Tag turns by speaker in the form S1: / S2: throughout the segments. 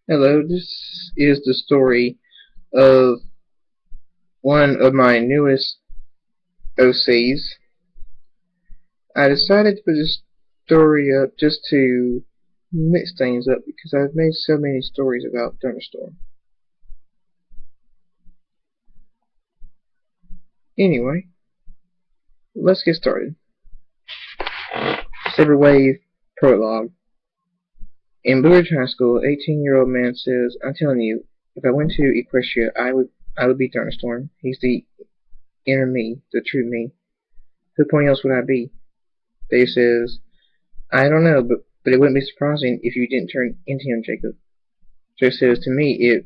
S1: Hello, this is the story of one of my newest OCs. I decided to put this story up just to mix things up because I've made so many stories about Thunderstorm. Anyway, let's get started. Saber Wave Prologue. In Blue Ridge High School, 18-year-old man says, "I'm telling you, if I went to Equestria, I would be Thunderstorm. He's the inner me, the true me. Who point else would I be?" Dave says, "I don't know, but it wouldn't be surprising if you didn't turn into him, Jacob." Joe says, "To me, it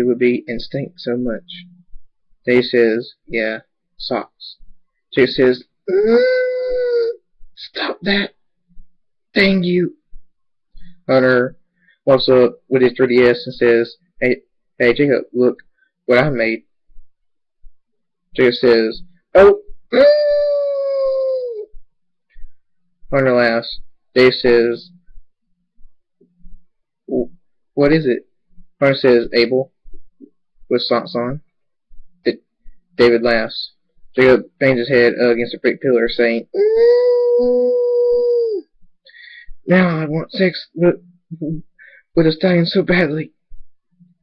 S1: would be instinct so much." Dave says, "Yeah, socks." Joe says, "Stop that, dang you." Hunter walks up with his 3DS and says, "Hey, Jacob, look what I made." Joe says, "Oh." Hunter laughs. Dave says, "What is it?" Hunter says, "Abel, with socks on." David laughs. Jacob bangs his head against a brick pillar, saying, "Now I want sex with a stallion so badly."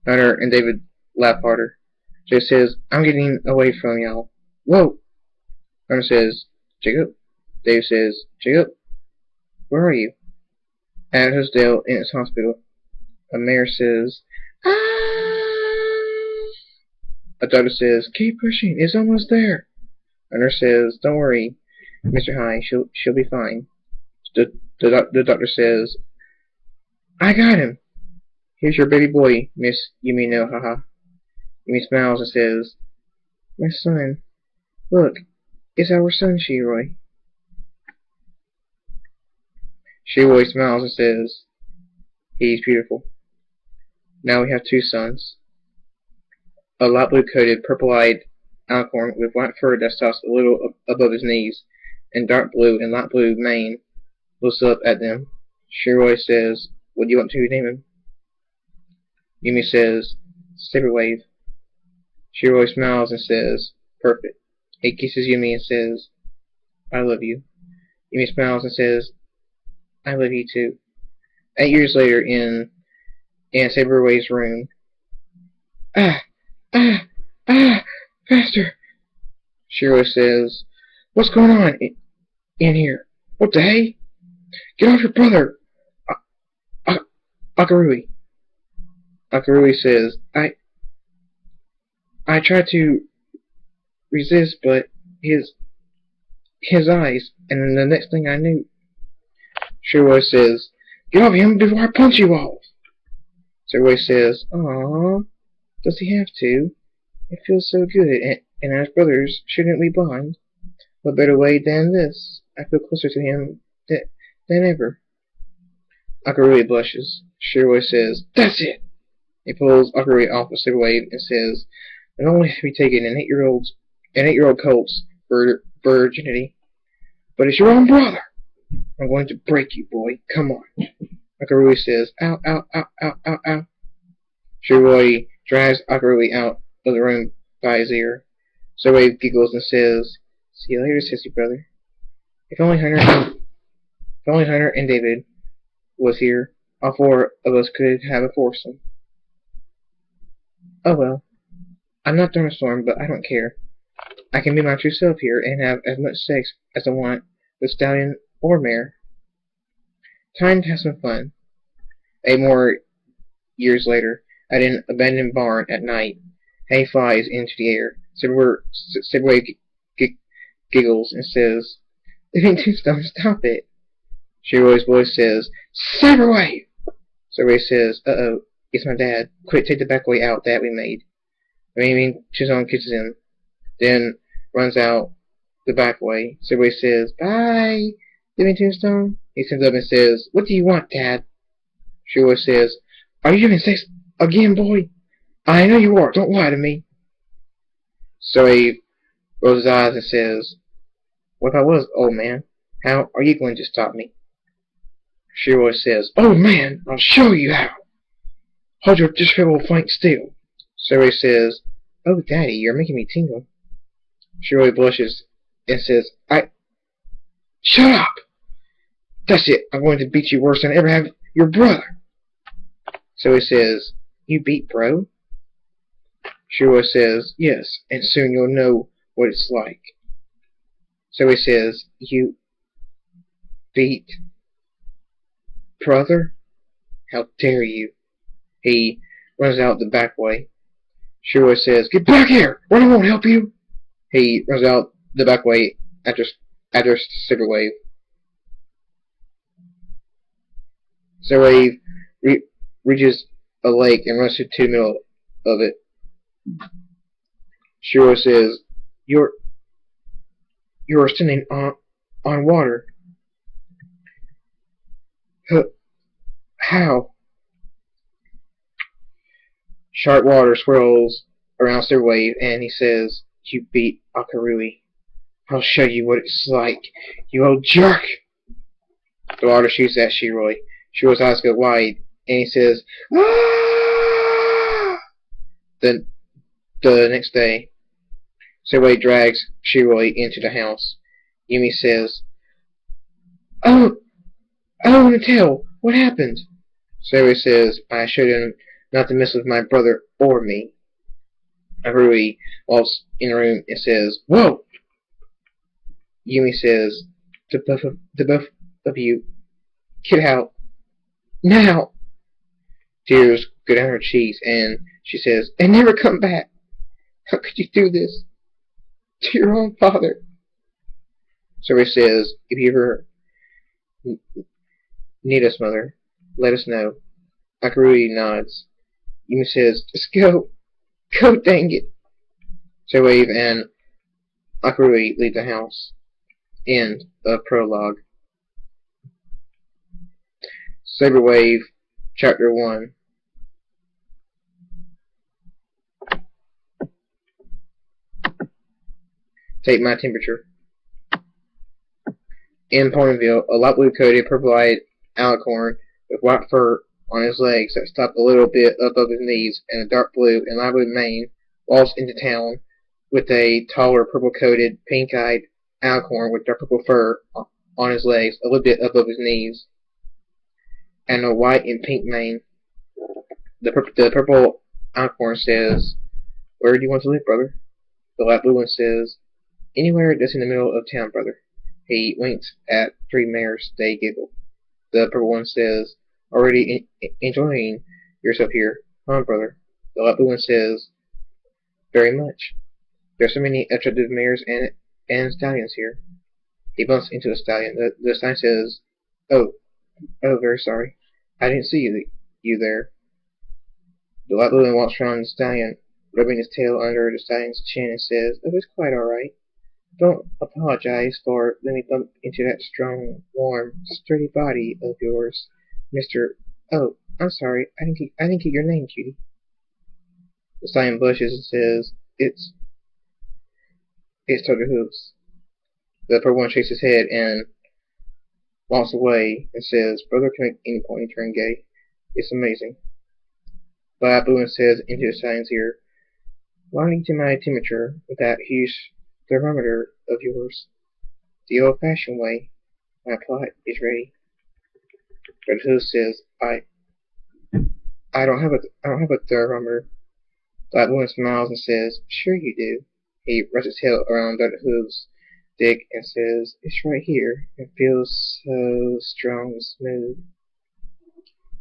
S1: Hunter and David laugh harder. Jacob says, "I'm getting away from y'all." "Whoa!" Hunter says, "Jacob?" Dave says, "Jacob, where are you?" At Hillsdale in its hospital. A mayor says, "Ah!" A doctor says, "Keep pushing, it's almost there." A nurse says, "Don't worry, Mr. High, she'll be fine." The doctor says, "I got him. Here's your baby boy, Miss Yumi no Haha." Yumi smiles and says, "My son. Look, it's our son, Shiroi." Shiroi smiles and says, "He's beautiful. Now we have two sons." A light blue-coated, purple-eyed alcorn with white fur that stops a little above his knees, and dark blue and light blue mane looks up at them. Shiroi says, "What do you want to name him?" Yumi says, "Saber Wave." Shiroi smiles and says, "Perfect." He kisses Yumi and says, "I love you." Yumi smiles and says, "I love you too." 8 years later, in Saber Wave's room. "Ah! Ah! Ah! Faster!" Shiroi says, "What's going on in here? What the hey? Get off your brother! Akarui." Akarui says, I tried to resist, but his eyes, and the next thing I knew." Shiroi says, "Get off him before I punch you off." Shiroi says, "Aww, does he have to? It feels so good, and as brothers, shouldn't we bond? What better way than this? I feel closer to him than ever." Akarui blushes. Shiroi says, "That's it." He pulls Akarui off the Saber Wave and says, "Not only have you taken an 8-year-old colt's virginity, but it's your own brother. I'm going to break you, boy. Come on." Akarui says, "Ow, ow, ow, ow, ow, ow." Shiroi drags Akarui out of the room by his ear. Shiroi giggles and says, "See you later, sissy brother. If only Hunter and David was here, all four of us could have a foursome." "Oh well, I'm not Thunderstorm, but I don't care. I can be my true self here and have as much sex as I want with stallion or mare. Time to have some fun." 8 more years later, at an abandoned barn at night, hay flies into the air. Saber giggles and says, "Living Tombstone, stop it." Shiroi's voice says, "Saber Wave!" Saber says, "Uh-oh, it's my dad. Quick, take the back way out that we made." Living Tombstone kisses him, then runs out the back way. Saber says, "Bye, Living Tombstone." He stands up and says, "What do you want, Dad?" Shiroi says, "Are you having sex again, boy?" "I know you are. Don't lie to me." Zoe rolls his eyes and says, "What if I was, old man? How are you going to stop me?" Shiroi says, "Old man, I'll show you how." Hold your disreputable flank still. Saber says, "Oh, Daddy, you're making me tingle." Shirley blushes and says, Shut up! That's it. I'm going to beat you worse than I ever have your brother. So he says, "You beat bro?" Shirley says, "Yes, and soon you'll know what it's like." So he says, "You beat brother? How dare you?" He runs out the back way. Shirley says, "Get back here! Running won't help you." He runs out the back way after Saber Wave. Saber Wave reaches a lake and runs to the middle of it. Shirley says, You are standing on water." How? Sharp water swirls around Saber Wave, and he says, "You beat Akarui. I'll show you what it's like, you old jerk." The water shoots at Shiroi. Shiroi's eyes go wide, and he says, "Ah!" Then, the next day, Saber Wave drags Shiroi into the house. Yumi says, I want to tell. What happened?" Saber says, "I showed him not to mess with my brother or me." Akarui walks in the room and says, "Whoa!" Yumi says, the both of you, get out. Now!" Tears go down her cheeks, and she says, "And never come back. How could you do this to your own father?" Saber says, "If you ever need us, mother, let us know." Akarui nods. Yumi says, "Just go. Go, dang it." Saber Wave and Akarui leave the house. End of prologue. Saber Wave, Chapter 1. Take my temperature. In Ponyville, a light blue-coated, purple-eyed alicorn with white fur on his legs that stopped a little bit above his knees and a dark blue and light blue mane waltzed into town with a taller, purple-coated, pink-eyed alicorn with dark purple fur on his legs a little bit above his knees and a white and pink mane. The purple alicorn says, "Where do you want to live, brother?" The light blue one says, "Anywhere that's in the middle of town, brother." He winks at three mares. They giggle. The purple one says, "Already enjoying yourself here, huh, brother?" The light blue one says, "Very much. There's so many attractive mares and stallions here." He bumps into a stallion. The stallion says, Oh, very sorry. I didn't see you there." The light blue one walks around the stallion, rubbing his tail under the stallion's chin, and says, "Oh, it's quite all right. Don't apologize for letting me bump into that strong, warm, sturdy body of yours, Mr. Oh, I'm sorry. I didn't get your name, cutie." The stallion blushes and says, It's Total Hooves." The purple one shakes his head and walks away and says, "Brother can make any pony turn gay. It's amazing." The light blue one says into the stallion's ear, "Why don't you do my temperature with that huge thermometer of yours? The old-fashioned way. My plot is ready." Red Hood says, I don't have a thermometer." The light blue one smiles and says, "Sure you do." He wraps his tail around Dr. Hood's dick and says, "It's right here. It feels so strong and smooth."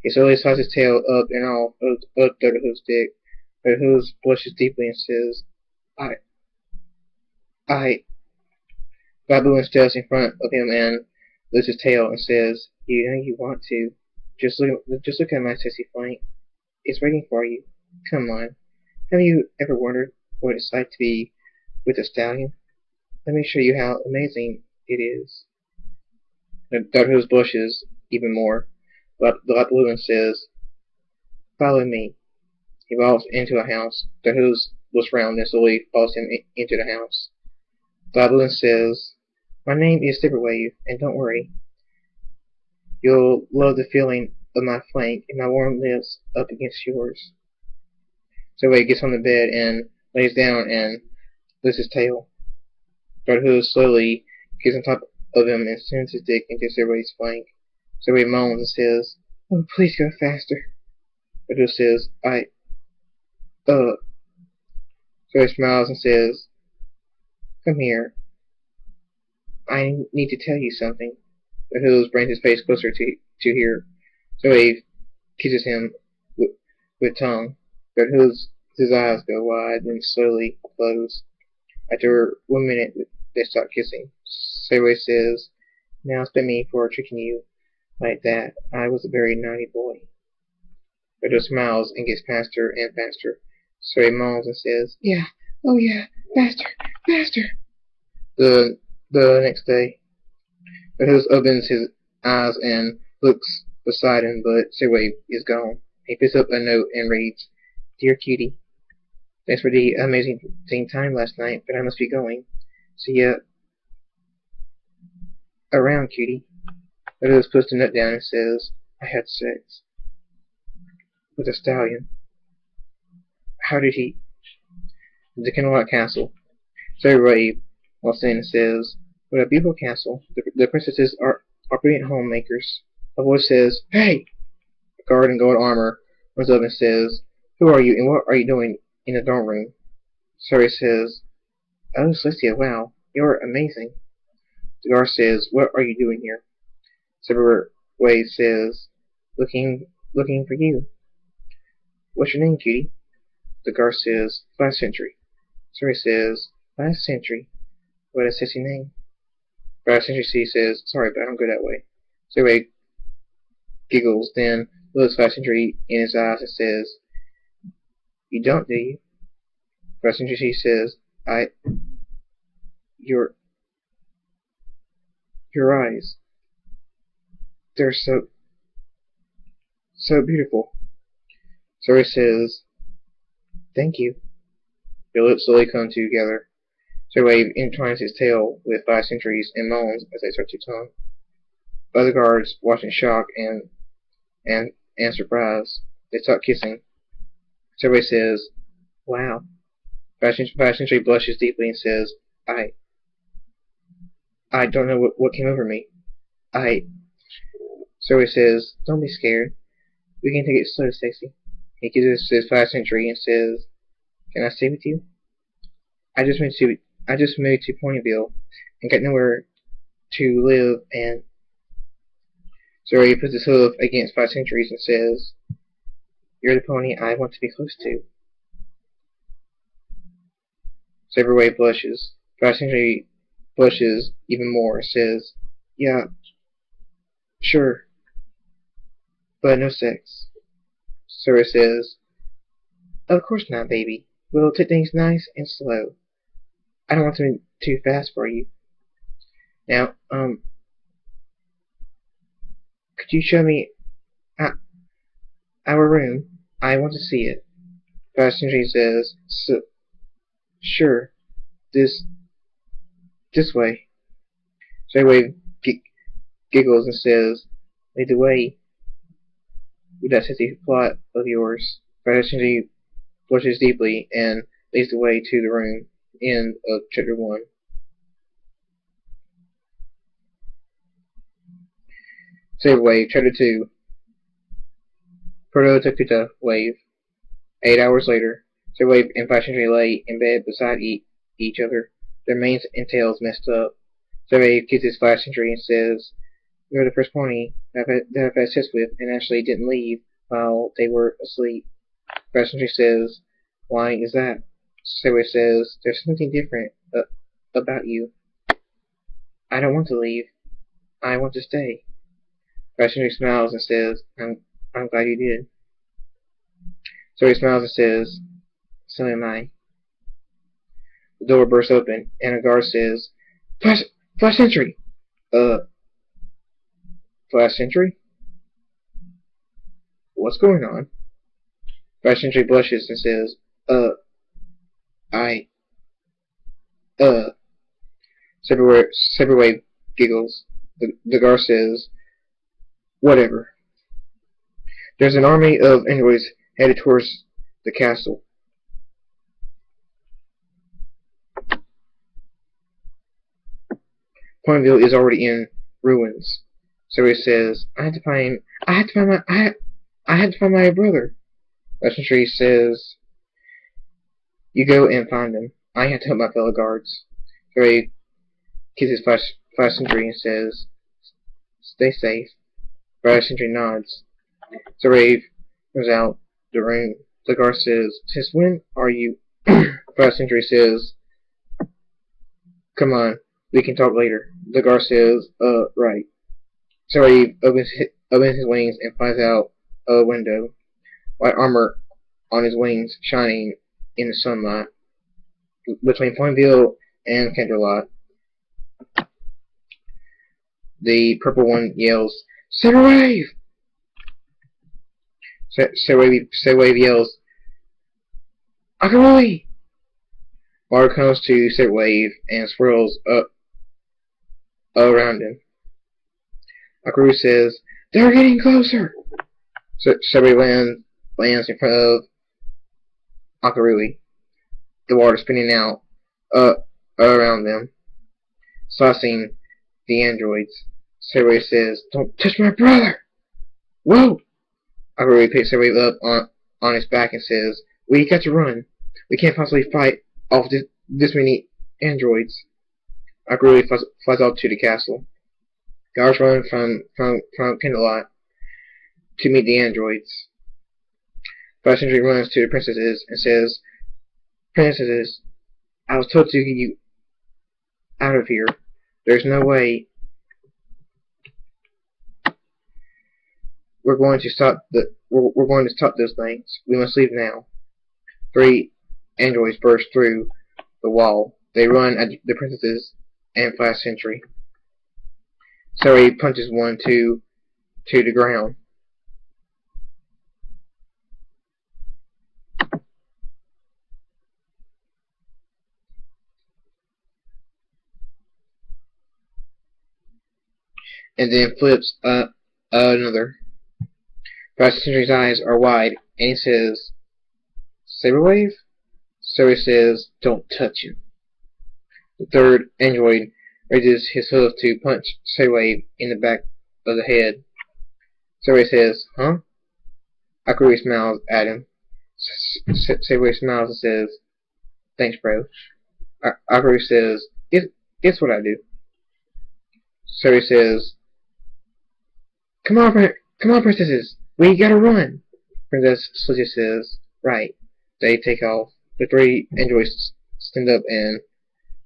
S1: He slowly slides his tail up and off of Dr. Hood's dick. Dr. Hood blushes deeply and says, I. Babu steps in front of him and lifts his tail and says, "You know you want to. Just look at my sexy flank. It's waiting for you. Come on. Have you ever wondered what it's like to be with a stallion? Let me show you how amazing it is." Dr. Who blushes even more. But the light blue one says, "Follow me." He walks into a house. Dr. Who looks round and slowly follows him into the house. The light blue one says, "My name is Saber Wave, and don't worry. You'll love the feeling of my flank and my warm lips up against yours. So Wade gets on the bed and lays down and lifts his tail. Red Hood slowly gets on top of him and sends his dick into Saber Wave's flank. Saber Wave moans and says, "Oh, please go faster." Red Hood says, Saber Wave smiles and says, "Come here. I need to tell you something." Red Hood brings his face closer to here. Saber Wave kisses him with tongue. Red Hood's his eyes go wide, then slowly close. After 1 minute, they stop kissing. Saber Wave says, "Now spit me for tricking you like that. I was a very naughty boy." Red Hood smiles and gets faster and faster. So he moans and says, "Yeah, oh yeah, faster, faster." The next day, Red Hood opens his eyes and looks beside him, but Saber Wave is gone. He picks up a note and reads, "Dear Cutie, thanks for the amazing time last night, but I must be going. See ya around, Cutie." Red Hood puts the note down and says, "I had sex with a stallion." "How did he?" The Candlelit Castle. Saber Wave walks in and says, "What a beautiful castle. The princesses are brilliant homemakers." A voice says, "Hey!" A guard in gold armor runs up and says, "Who are you and what are you doing in the dorm room?" Saber says, "Oh, Celestia, wow, you're amazing." The guard says, "What are you doing here?" Saber Wave says, looking for you." "What's your name, Cutie?" The guard says, "Last Century." Saber says, "Last Century? What a sexy name." Last Century C says, "Sorry, but I don't go that way." Saber Wave giggles, then looks Last Century in his eyes and says, "You don't, do you?" Last Century C says, Your eyes. They're so beautiful." Saber says, "Thank you." Their lips slowly come together. Saber Wave entwines his tail with 5 centuries and moans as they start to tongue. Other guards watch in shock and surprise. They start kissing. Saber Wave says, "Wow." 5 century blushes deeply and says, I don't know what came over me. Saber Wave says, "Don't be scared. We can take it slow, Stacy." He kisses his 5 century and says, "Can I stay with you? I just moved to Ponyville and got nowhere to live, and..." So he puts his hoof against 5 centuries and says, "You're the pony I want to be close to." Saber Wave blushes. 5 century blushes even more and says, "Yeah, sure, but no sex." Saber says, "Of course not, baby. We'll take things nice and slow. I don't want to be too fast for you. Now, could you show me our room? I want to see it." 5 century says, "Sure, this way." Saber Wave giggles and says, "Lead the way with that sexy plot of yours." 5 century blushes deeply and leads the way to the room. End of Chapter 1. Saber Wave, Chapter 2. Proto-Takuta Wave. 8 hours later, Saber Wave and 5 century lay in bed beside each other, their manes and tails messed up. Saber Wave kisses 5 century and says, "You're the first pony that I've had sex with and actually didn't leave while they were asleep." 5 century says, "Why is that?" Saber says, "There's something different about you. I don't want to leave. I want to stay." 5 century smiles and says, I'm glad you did." So he smiles and says, "So am I." The door bursts open, and a guard says, Flash Century!" Flash Century? What's going on?" Flash Century blushes and says, I, Saber Wave giggles. The guard says, "Whatever." There's an army of androids headed towards the castle. Pointville is already in ruins. So he says, I had to find my brother. Legendary says, you go and find him. I have to help my fellow guards. So he kisses Flash Sentry and says, stay safe. Flash Sentry nods. So Rave comes out the room. The guard says, since when are you? Flash Sentry says, come on, we can talk later. The guard says, right. So Rave opens his wings and flies out a window. White armor on his wings shining in the sunlight. Between Pointville and Kendrelot, the purple one yells, Saber Wave! Saber Wave yells, Akarui! Water comes to Saber Wave and swirls up around him. Akarui says, they're getting closer! Saber Wave lands in front of Akarui. The water spinning out around them, slicing the androids. Saber Wave says, don't touch my brother! Whoa! Akarui picks Saber Wave up on his back and says, we got to run. We can't possibly fight off this many androids. Akarui flies off to the castle. Guards run from Kendrelot to meet the androids. Flash Sentry runs to the princesses and says, Princesses, I was told to get you out of here. There's no way we're going to stop those things. We must leave now. 3 androids burst through the wall. They run at the princesses and Flash Sentry. So he punches one to the ground. And then flips another. Flash Sentry's eyes are wide, and he says, Saber Wave? So he says, don't touch him. The third android raises his hoof to punch Saber Wave in the back of the head. So he says, huh? Akarui smiles at him. Saber Wave smiles and says, thanks, bro. Akarui says, it's what I do. So he says, Come on, princesses! We gotta run! Princess Slitty says, right. They take off. The 3 androids stand up and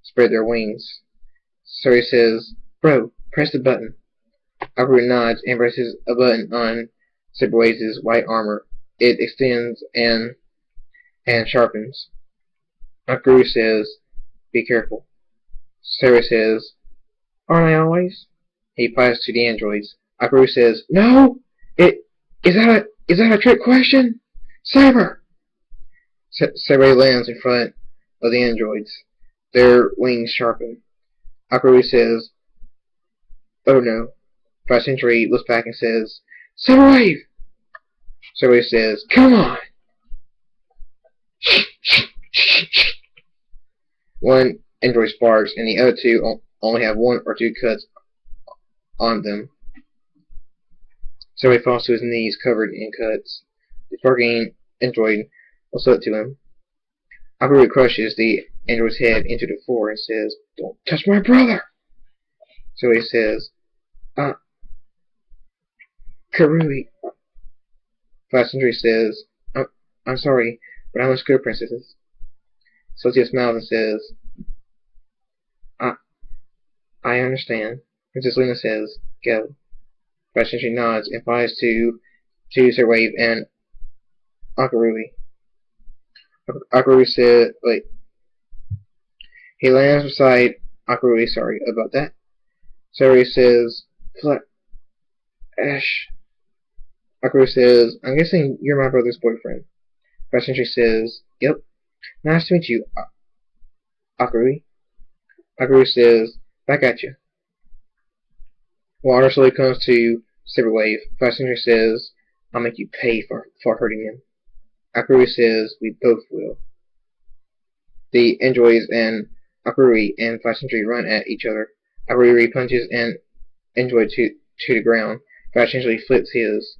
S1: spread their wings. So he says, bro, press the button. Akarui nods and presses a button on Saber Wave's white armor. It extends and sharpens. Akarui says, be careful. Saber says, aren't I always? He flies to the androids. Akarui says, no! Is that a trick question? Saber! Saber lands in front of the androids. Their wings sharpen. Akarui says, oh no. Flash Sentry looks back and says, Saber Wave! Saber Wave says, come on! One android sparks, and the other 2 only have 1 or 2 cuts on them. So he falls to his knees, covered in cuts. The sparking android looks up to him. Akarui crushes the android's head into the floor and says, don't touch my brother! So he says, Karui. Flash Sentry says, I'm sorry, but I must go, princesses. Celestia smiles and says, I understand. Princess Luna says, go. Flash Sentry nods and flies to Saber Wave and Akarui. Akarui said, wait. He lands beside Akarui, sorry about that. Saber says, Flash. Akarui says, I'm guessing you're my brother's boyfriend. Flash Sentry says, yep. Nice to meet you, Akarui. Akarui says, back at you. Water slowly comes to Saber Wave. Flash Sentry says, I'll make you pay for hurting him. Akurui says we both will. The androids and Akurui and Flash Sentry run at each other. Akurui punches an android to the ground. Flash Sentry flips his.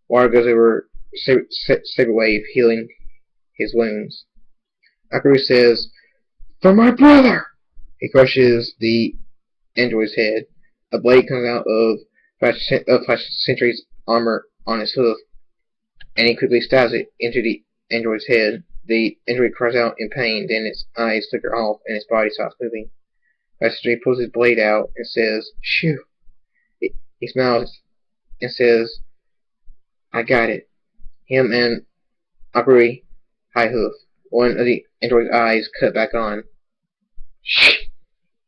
S1: Water goes over Saber Wave, healing his wounds. Akurui says, "For my brother!" He crushes the android's head. A blade comes out of Flash Sentry's armor on his hoof, and he quickly stabs it into the android's head. The android cries out in pain, then its eyes flicker off and its body stops moving. Flash Sentry pulls his blade out and says, "Shoo!" He smiles and says, "I got it." Him and Akurui high hoof. One of the android's eyes cut back on. Shh!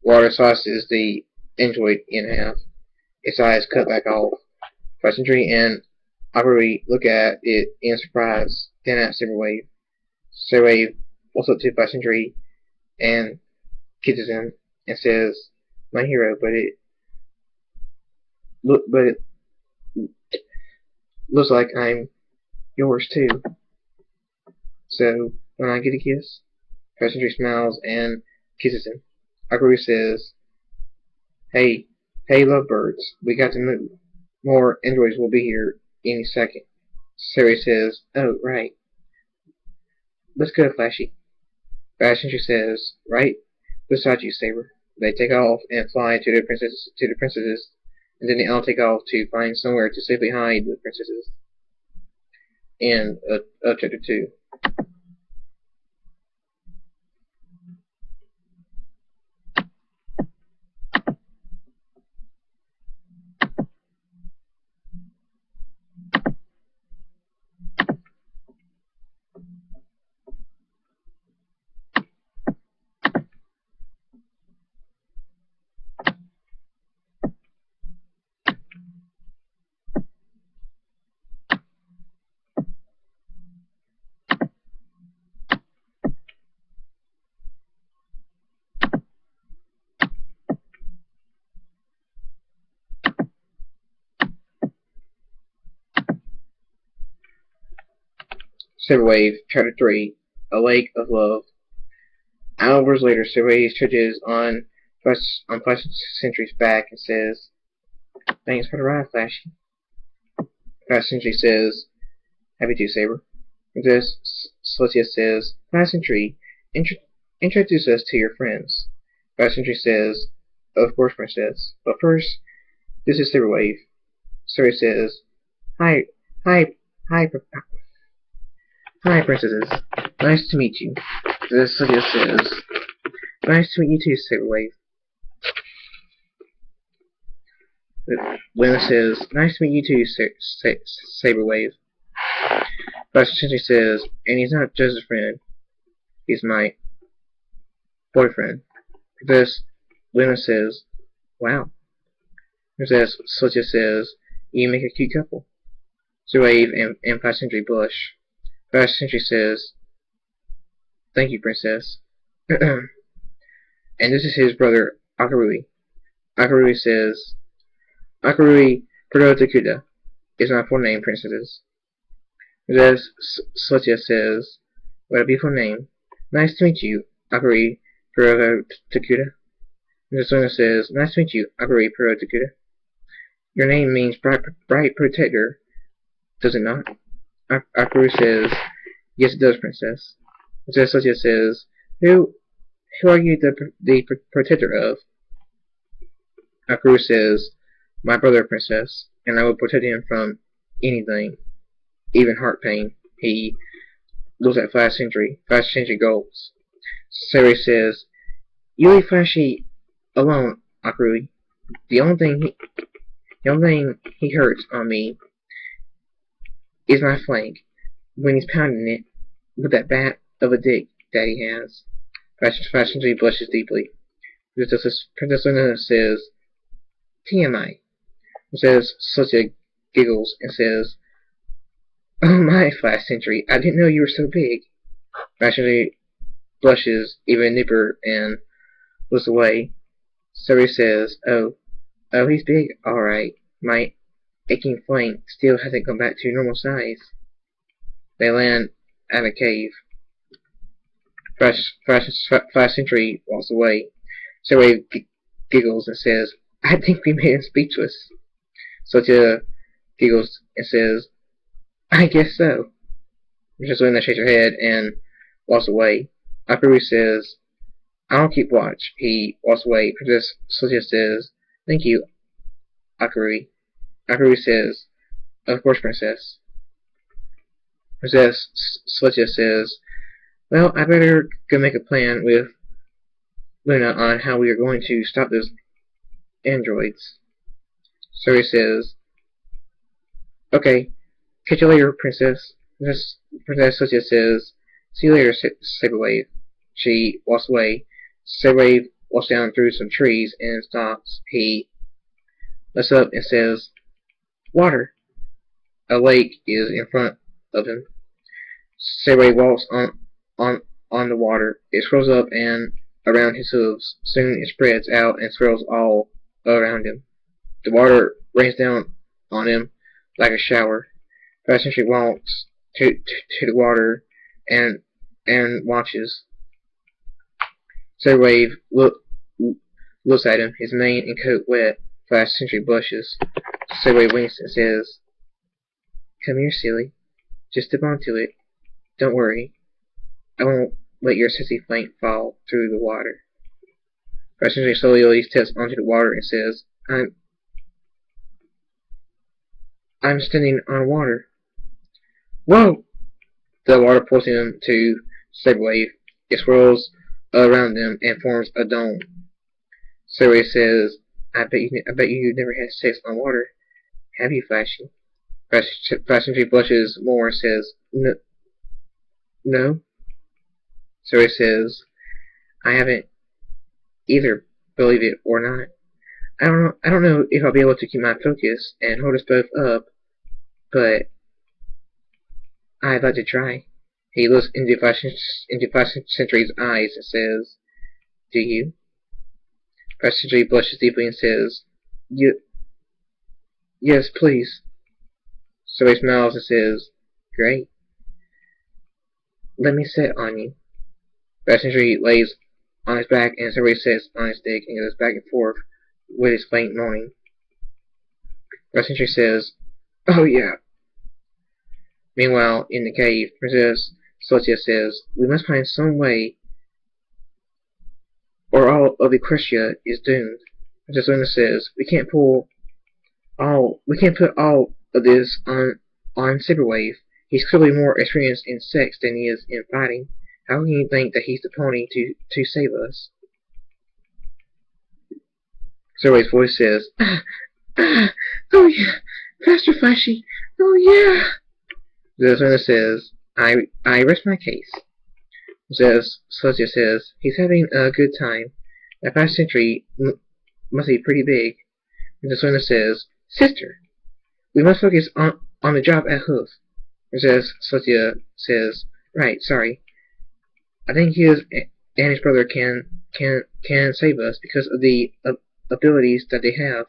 S1: Water slices the android in half. Its eyes cut back off. Flash Sentry and Akurui look at it in surprise, then at Saber Wave. Saber Wave walks up to Flash Sentry and kisses him and says, "My hero, but it looks like I'm yours too. So, when I get a kiss?" Flash Sentry smiles and kisses him. Akurui says, Hey, lovebirds, we got to move. More androids will be here any second." Saber says, "Oh, right. Let's go, Flashy." Flash Sentry says, "Right beside you, Saber." They take off and fly to the princesses, and then they all take off to find somewhere to safely hide the princesses. And chapter 2. Saber Wave, Chapter 3, A Lake of Love. Hours later, Saber Wave stretches on Flash Sentry's back and says, "Thanks for the ride, Flashy." Flash Sentry says, "Happy to, Saber." Princess Celestia says, "Flash Sentry, introduce us to your friends." Flash Sentry says, "Of course, Princess. But first, this is Saber Wave." Saber says, Hi, princesses. Nice to meet you." Celestia says, "Nice to meet you too, Saber Wave." Lena says, "Nice to meet you too, Saber Wave." Flash Sentry says, "And he's not just a friend. He's my boyfriend." Princess Lena says, "Wow." Princess Celestia says, "You make a cute couple." Saber Wave and Flash Sentry blush. Flash Sentry says, "Thank you, Princess." And this is his brother, Akurui. Akurui says, "Akurui Takuda is my full name, princesses." Princess Celestia says, "What a beautiful name. Nice to meet you, Akurui Takuda." Princess Luna says, "Nice to meet you, Akurui Takuda. Your name means bright protector, does it not?" Akurui says, "Yes, it does, Princess." Princess Celestia says, Who are you the protector of?" Akurui says, "My brother, Princess, and I will protect him from anything, even heart pain." He looks at Flash Sentry. Flash Sentry gulps. Saber says, "You leave Flashy alone, Akurui. The only thing he hurts on me is my flank when he's pounding it with that bat of a dick that he has." Flash Sentry blushes deeply. Princess Luna says, "TMI." Princess Celestia giggles and says, "Oh my, Flash Sentry, I didn't know you were so big." Flash Sentry blushes even deeper and looks away. Saber says, Oh, he's big, alright. aching flank still hasn't come back to normal size. They land at a cave. Flash Sentry walks away. Saber Wave giggles and says, I think we made him speechless. Sotia giggles and says, I guess so. Just Luna shakes her head and walks away. Akuru says, I'll keep watch. He walks away. Princess Sotia says, thank you, Akuru. Akuru says, of course, Princess. Princess Sotia says, well, I better go make a plan with Luna on how we are going to stop those androids. So he says, okay, catch you later, Princess. Princess Sotia says, see you later, Saber Wave. She walks away. Saber Wave walks down through some trees and stops. He looks up and says, water. A lake is in front of him. Saber Wave walks on the water. It swirls up and around his hooves. Soon it spreads out and swirls all around him. The water rains down on him like a shower. Flash Sentry walks to the water and watches. Saber Wave looks at him, his mane and coat wet. Flash Sentry blushes. Saber Wave winks and says, come here, silly. Just step onto it. Don't worry. I won't let your sissy flank fall through the water. Flash Sentry slowly steps onto the water and says, I'm standing on water. Whoa! The water pulls him to Saber Wave. It swirls around them and forms a dome. Saber Wave says, I bet you never had sex on water. Have you, Flashy? Flash Sentry blushes more and says, no. Saber Wave says, I haven't either, believe it or not. I don't know if I'll be able to keep my focus and hold us both up, but I'd like to try. He looks into Flash Sentry's eyes and says, do you? Flash Sentry blushes deeply and says, yes, please. So he smiles and says, great. Let me sit on you. Flash Sentry lays on his back and Saber Wave sits on his dick and goes back and forth with his faint moaning. Flash Sentry says, oh yeah. Meanwhile, in the cave, Princess Sotia says, we must find some way or all of Equestria is doomed. Princess Luna says, we can't put all of this on Saber Wave. He's clearly more experienced in sex than he is in fighting. How can you think that he's the pony to save us? Saber Wave's voice says, oh yeah, faster, Flashy, oh yeah. Princess Luna says, I rest my case. Princess Sotia says, he's having a good time. That Flash Sentry must be pretty big. Princess Luna says, sister, we must focus on the job at Hoof. Princess Sotia says, right, sorry. I think he and his brother can save us because of the abilities that they have.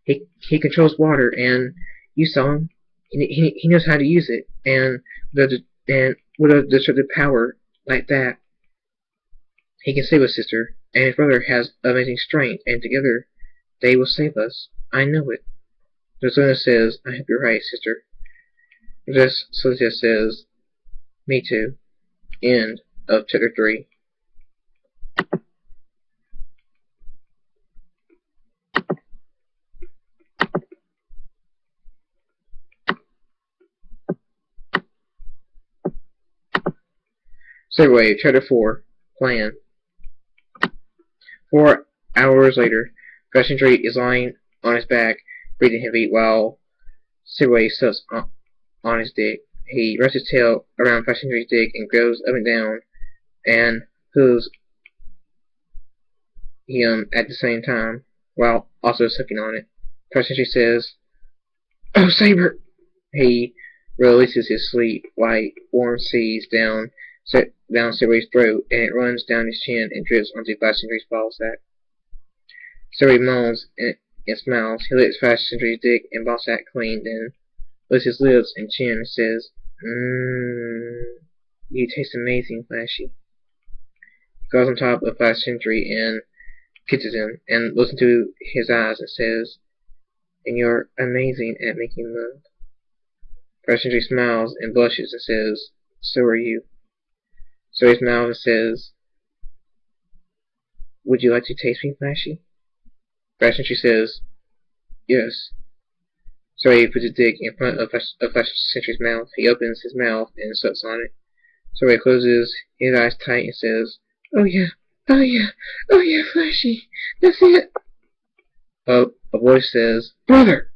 S1: He controls water, and you saw him. He knows how to use it, and with a destructive power like that, he can save us, sister. And his brother has amazing strength, and together they will save us. I know it. Luna says, I hope you're right, sister. Princess Sotia says, me too. End of chapter 3. Saber Wave, chapter 4. Plan. 4 hours later, Flash Sentry is lying on his back, breathing heavy, while Saber Wave sits on his dick. He wraps his tail around Flash Sentry's dick and goes up and down, and hooves him at the same time, while also sucking on it. Flash Sentry says, oh, Saber! He releases his sleep, white, warm seas down Saber Wave's throat, and it runs down his chin and drips onto Flash Sentry's ball sack. Saber Wave moans and smiles. He licks Flash Sentry's dick and balls that clean, then licks his lips and chin and says, you taste amazing, Flashy. He goes on top of Flash Sentry and kisses him, and looks into his eyes and says, and you're amazing at making love. Flash Sentry smiles and blushes and says, so are you. So he smiles and says, would you like to taste me, Flashy? Flash Sentry says, yes. So he puts his dick in front of Flash Sentry's mouth. He opens his mouth and sucks on it. So he closes his eyes tight and says, oh yeah, oh yeah, oh yeah, Flashy, that's it. A voice says, brother,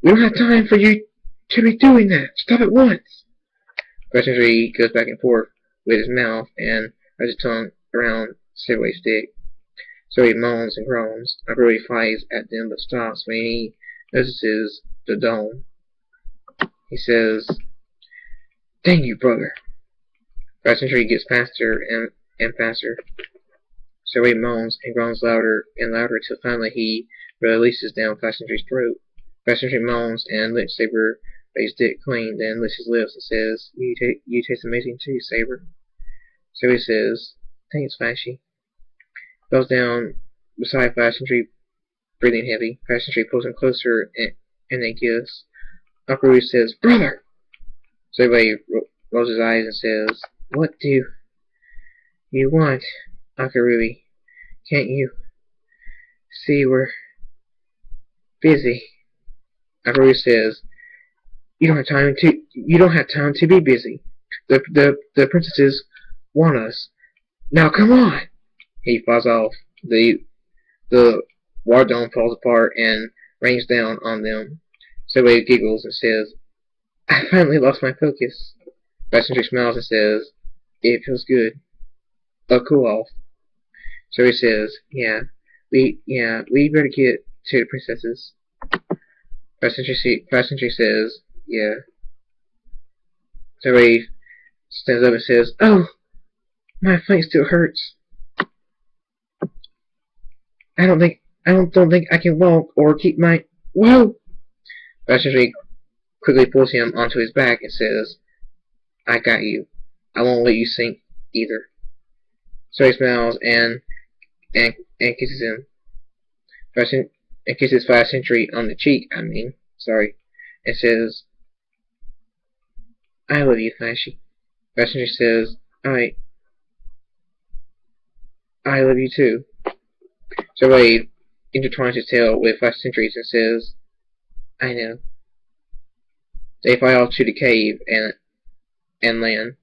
S1: we don't have time for you to be doing that. Stop at once. Flash Sentry goes back and forth with his mouth and runs his tongue around Saber Wave's dick. So he moans and groans. Uncle Ruby flies at them but stops when he notices the dome. He says, dang you, brother. Flash Sentry gets faster and faster. So he moans and groans louder and louder till finally he releases down Flash Sentry's throat. Flash Sentry moans and licks Saber Wave's dick clean, then licks his lips and says, you taste amazing too, Saber. So he says, thanks, Flashy. Falls down beside Flash Sentry, breathing heavy. Flash Sentry pulls him closer and they kiss. Uncle Ruby says, brother! So Wave rolls his eyes and says, what do you want, Uncle Ruby? Can't you see we're busy? Uncle Ruby says, you don't have time to be busy. The princesses want us. Now come on! He falls off. The water dome falls apart and rains down on them. So Wave giggles and says, I finally lost my focus. Flash Sentry smiles and says, it feels good. A cool off. So he says, we better get to the princesses. Flash Sentry says, yeah. So Wave stands up and says, oh, my flank still hurts. I don't think I can walk or keep my... Whoa! Flash Sentry quickly pulls him onto his back and says, I got you. I won't let you sink either. So he smiles and kisses him. And kisses Flash Sentry on the cheek, and says, I love you, Flashy. Flash Sentry says, I love you too. So Wave intertwines his tail with Flash Sentry's and says, I know. They fly off to the cave and land.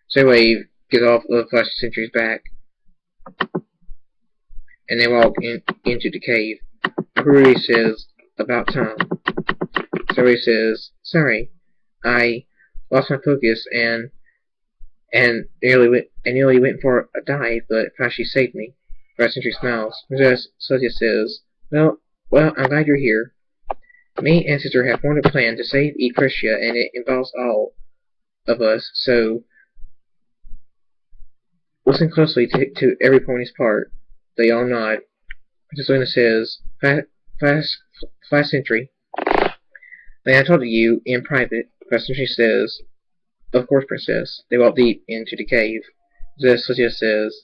S1: So Wave gets off of Flash Sentry's back and they walk into the cave. Ruby says, about time. So he says, sorry, I lost my focus and nearly went for a dive, but Flashy saved me. Flash Sentry smiles. Sylvia says, well, I'm glad you're here. Me and Sister have formed a plan to save Equestria, and it involves all of us, so listen closely to every Pony's part. They all nod. Princess Luna says, Flash Sentry, may I talk to you in private? Flash Sentry says, of course, Princess. They walk deep into the cave. Sylvia says,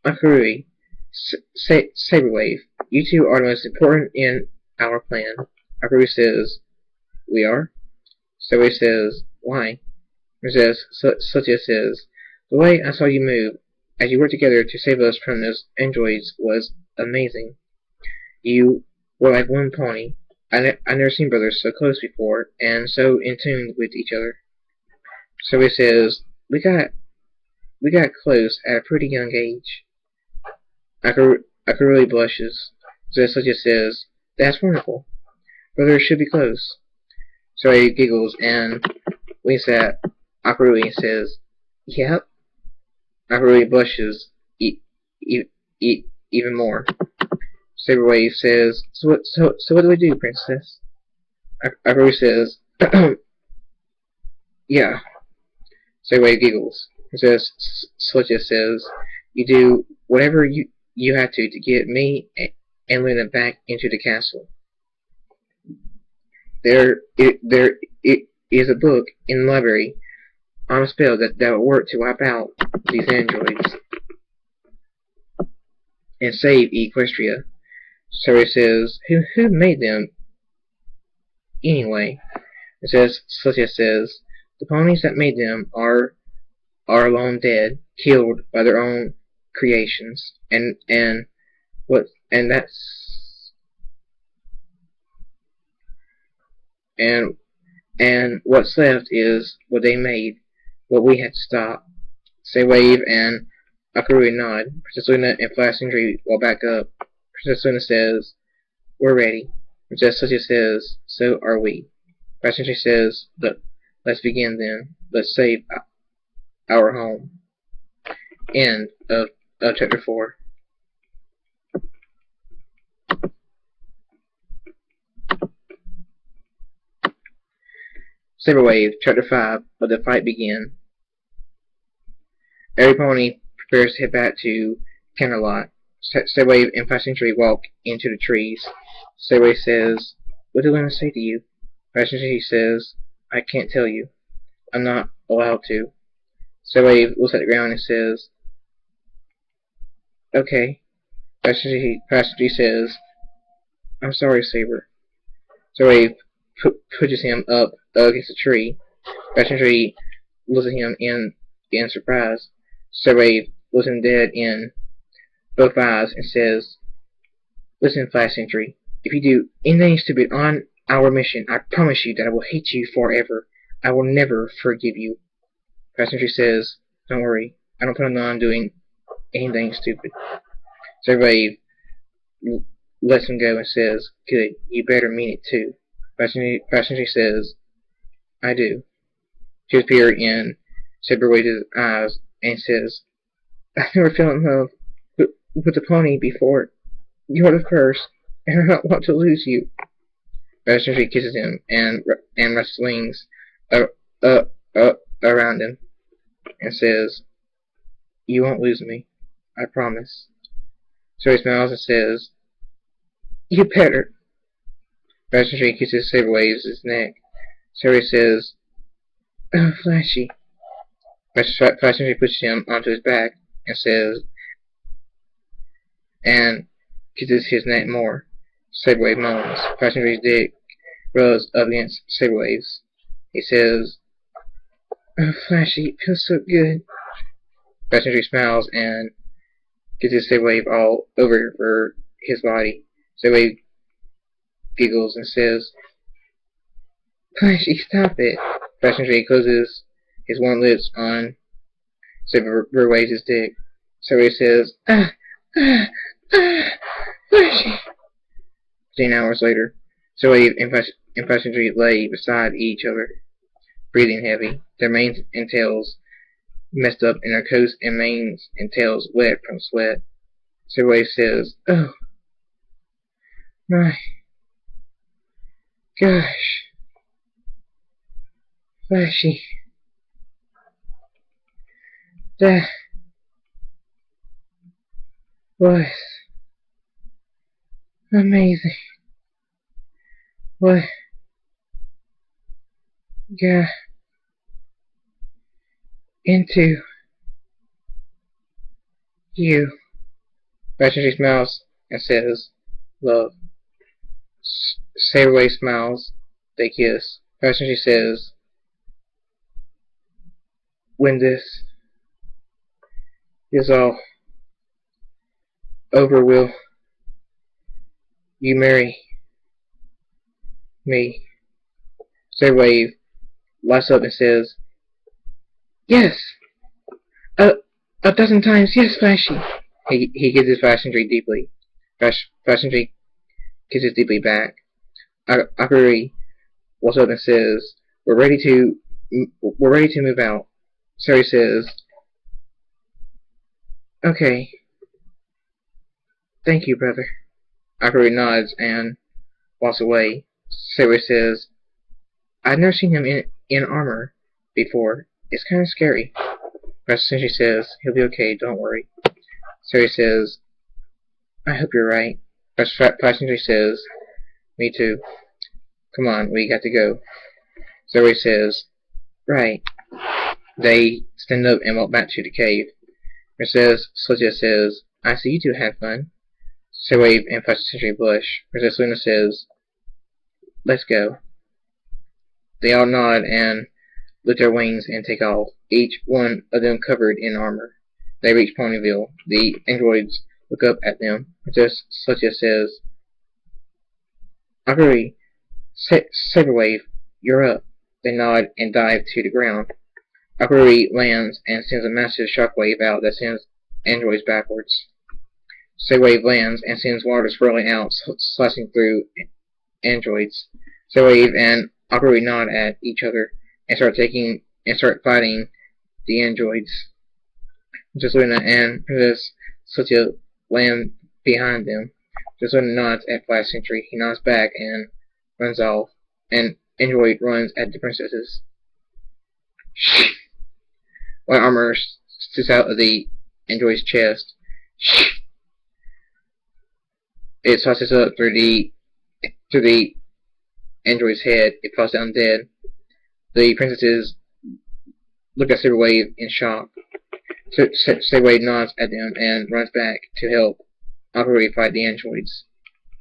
S1: Makarui, Saber Wave, you two are the most important in our plan. Makarui says, we are? Saber says, why? Sylvia says, the way I saw you move as you worked together to save us from those androids was amazing. You were like one pony. I've never seen brothers so close before, and so in tune with each other. So he says, we got close at a pretty young age. Akarui blushes. Sylvia says, that's wonderful. Brothers should be close. So he giggles and winks at Akarui and says, yep. Akarui blushes even more. Saber Wave says, so what do we do, Princess? Akarui says, yeah. Saber Wave giggles. Sylvia says, you do whatever you have to get me and led him back into the castle. There is a book in the library on a spell that will work to wipe out these androids and save Equestria. So it says, who made them anyway? It says, Celestia says, the ponies that made them are long dead, killed by their own creations, and what's left is what they made, what we had to stop. Saber Wave and Akurui nod. Princess Luna and Flash Sentry will back up. Princess Luna says, we're ready. Princess Celestia says, so are we. Flash Sentry says, let's begin then. Let's save our home. End of chapter 4. Saber Wave, chapter 5, let the fight begin. Every pony prepares to head back to Camelot. Saber Wave and Flash Sentry walk into the trees. Saber Wave says, what do I want to say to you? Flash Sentry says, I can't tell you. I'm not allowed to. Saber Wave looks at the ground and says, okay. Flash Sentry says, I'm sorry, Saber. Saber Wave pushes him up against a tree. Flash Sentry looks at him in surprise. Saber Wave looks him dead in both eyes and says, listen, Flash Sentry, if you do anything stupid on our mission, I promise you that I will hate you forever. I will never forgive you. Flash Sentry says, don't worry, I don't plan on doing anything stupid. Saber Wave lets him go and says, good, you better mean it too. Flash Sentry says, I do. Tears appear in Saber Wave's eyes and says, I've never fell in love with a pony before. You're the first, and I don't want to lose you. Flash Sentry kisses him and wrestlings around him and says, you won't lose me. I promise. So he smiles and says, you better. Flash Sentry kisses Saber Wave's neck. So he says, oh, Flashy. Flash Sentry pushes him onto his back and says, and kisses his neck more. Saber Wave moans. Flash Sentry's dick rubs up against Saber Wave's. He says, oh, Flashy, it feels so good. Flash Sentry smiles and kisses Saber Wave all over his body. Saber Wave giggles and says, Flashy, stop it. Flash Sentry closes his warm lips on Saber Wave's dick. Saber Wave says, Flashy. 10 hours later, Saber Wave and Flash Sentry lay beside each other, breathing heavy, their manes and tails messed up, and their coats and manes and tails wet from sweat. Saber Wave says, oh, my gosh, Flashy, that was amazing. What got into you? Flash Sentry smiles and says, love. Saber Wave smiles. They kiss. Flash Sentry says, when this is all over, will you marry me? Saber Wave lights up and says, yes! A dozen times, yes, Flashy! He kisses Flash Sentry deeply. Flash Sentry kisses deeply back. Akuri walks up and says, we're ready to move out. So he says, okay. Thank you, brother. Akuri nods and walks away. Saber says, I've never seen him in armor before. It's kind of scary. Flash Sentry says, he'll be okay, don't worry. Saber says, I hope you're right. Flash Sentry says, me too. Come on, we got to go. Zoe says, right. They stand up and walk back to the cave. Princess Sylvia says, I see you two had fun. Saber Wave and Flash Sentry blush. Princess Luna says, let's go. They all nod and lift their wings and take off, each one of them covered in armor. They reach Ponyville. The androids look up at them. Princess Sylvia says, Akari, Saber Wave, you're up. They nod and dive to the ground. Akari lands and sends a massive shockwave out that sends androids backwards. Saber Wave lands and sends water swirling out, slashing through androids. Saber Wave and Akari nod at each other and start fighting the androids. Princess Luna and Princess Sylvia land behind them. Princess Luna nods at Flash Sentry. He nods back and runs off. An android runs at the princesses. White armor sticks out of the android's chest. It tosses up through the android's head. It falls down dead. The princesses look at Saber Wave in shock. Saber Wave nods at them and runs back to help Akari fight the androids.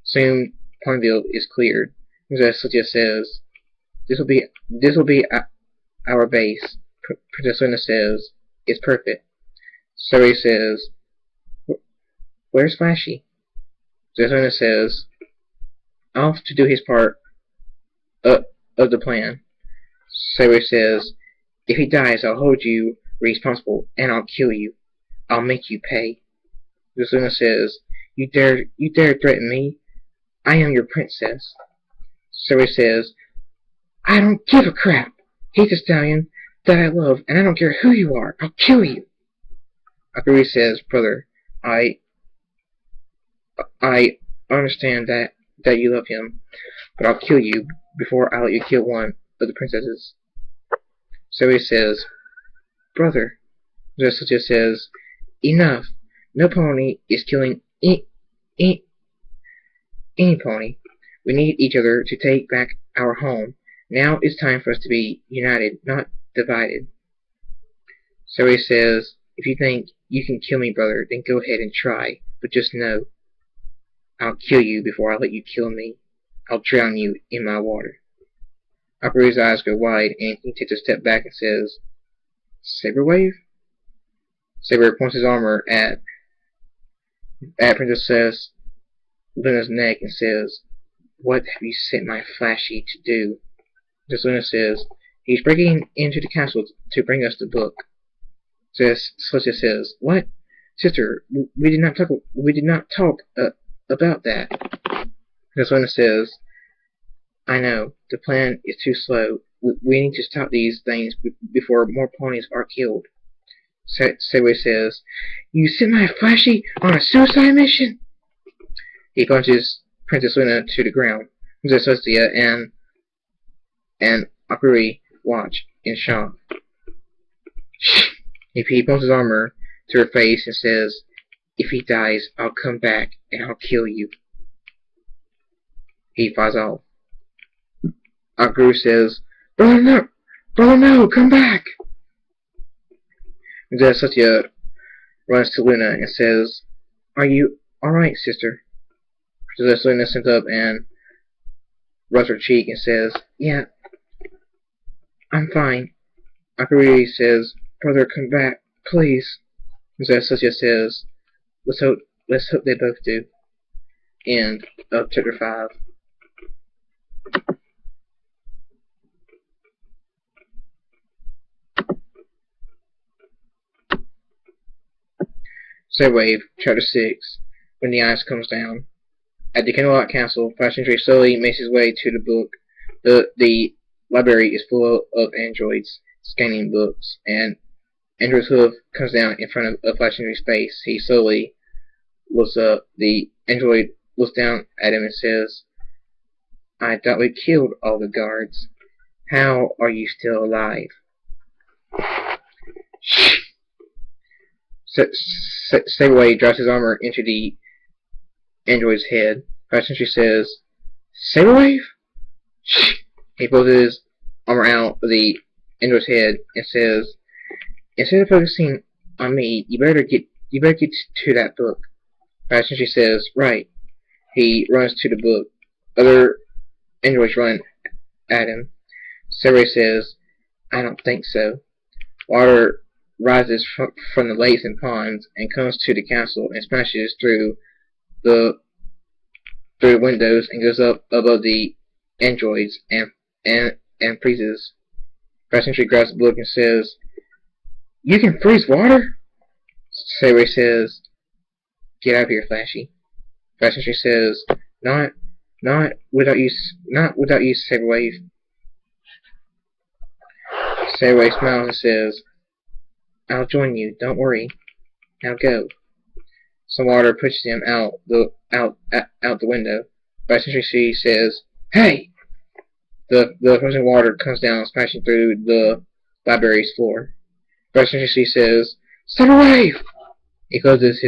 S1: Soon, Ponyville is cleared. Princess Sylvia says, "This will be our base." Princess Luna says, "It's perfect." Zoe says, "Where's Flashy?" Princess Luna says, "Off to do his part of the plan." Saber says, "If he dies, I'll hold you responsible, and I'll kill you. I'll make you pay." Princess Luna says, You dare threaten me? I am your princess." Saber says, "I don't give a crap. He's a stallion that I love, and I don't care who you are. I'll kill you." Akari says, "Brother, I understand that you love him, but I'll kill you before I let you kill one of the princesses." Zoe says, "Brother." Jessica says, "Enough. No pony is killing any pony. We need each other to take back our home. Now it's time for us to be united, not divided." Zoe says, "If you think you can kill me, brother, then go ahead and try. But just know, I'll kill you before I let you kill me. I'll drown you in my water." Akari's eyes go wide, and he takes a step back and says, "Saber Wave?" Saber points his armor at Princess Luna's neck and says, "What have you sent my Flashy to do?" Princess Luna says, "He's breaking into the castle to bring us the book." Celestia says, "What? Sister, we did not talk about that." Princess Luna says, "I know. The plan is too slow. We need to stop these things before more ponies are killed." Saber says, "You sent my Flashy on a suicide mission?" He punches Princess Luna to the ground. Princess Celestia and Akari watch in shock. He pulls his armor to her face and says, "If he dies, I'll come back and I'll kill you." He flies off. Akari says, Brother no, come back!" Princess Celestia runs to Luna and says, "Are you alright, sister?" Princess Luna sits up and rubs her cheek and says, "Yeah, I'm fine." Akari says, "Brother, come back, please." Princess Celestia says, Let's hope they both do." End of Chapter 5. Saber Wave, Chapter 6. When the Ice Comes Down. At the Candlelight Castle, Flash Sentry slowly makes his way to the book. The library is full of androids scanning books, and Android's hoof comes down in front of Flash Sentry's face. He slowly looks up. The android looks down at him and says, "I thought we killed all the guards. How are you still alive?" Saber Wave drops his armor into the android's head. Flash Sentry says, Saber Wave? He pulls his arm out of the android's head and says, instead of focusing on me, you better get to that book. Flash Sentry says, right. He runs to the book. Other androids run at him. Saber says, I don't think so. Water rises from the lakes and ponds and comes to the castle and smashes through the windows and goes up above the androids and freezes. Flash Sentry grabs the book and says, you can freeze water? Saber says, get out of here, Flashy. Flash Sentry says, not without you, Saber Wave. Saber Wave smiles and says, I'll join you, don't worry. Now go. Some water pushes him out the window. Flash Sentry says, hey! The frozen water comes down, smashing through the library's floor. Flash Sentry says, Saber Wave! He closes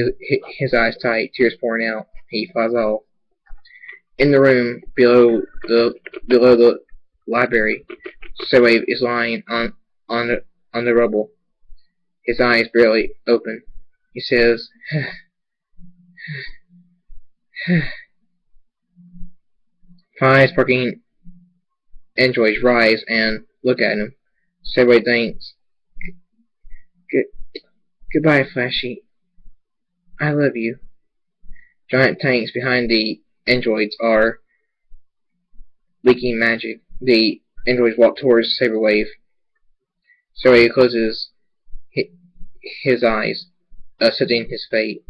S1: his eyes tight, tears pouring out. He flies off. In the room below the library, Saber Wave is lying on the rubble. His eyes barely open. He says, 5 sparking androids rise and look at him. Saber Wave thinks, goodbye, Flashy. I love you. Giant tanks behind the androids are leaking magic. The androids walk towards Saber Wave. Saber Wave closes his eyes, accepting his fate.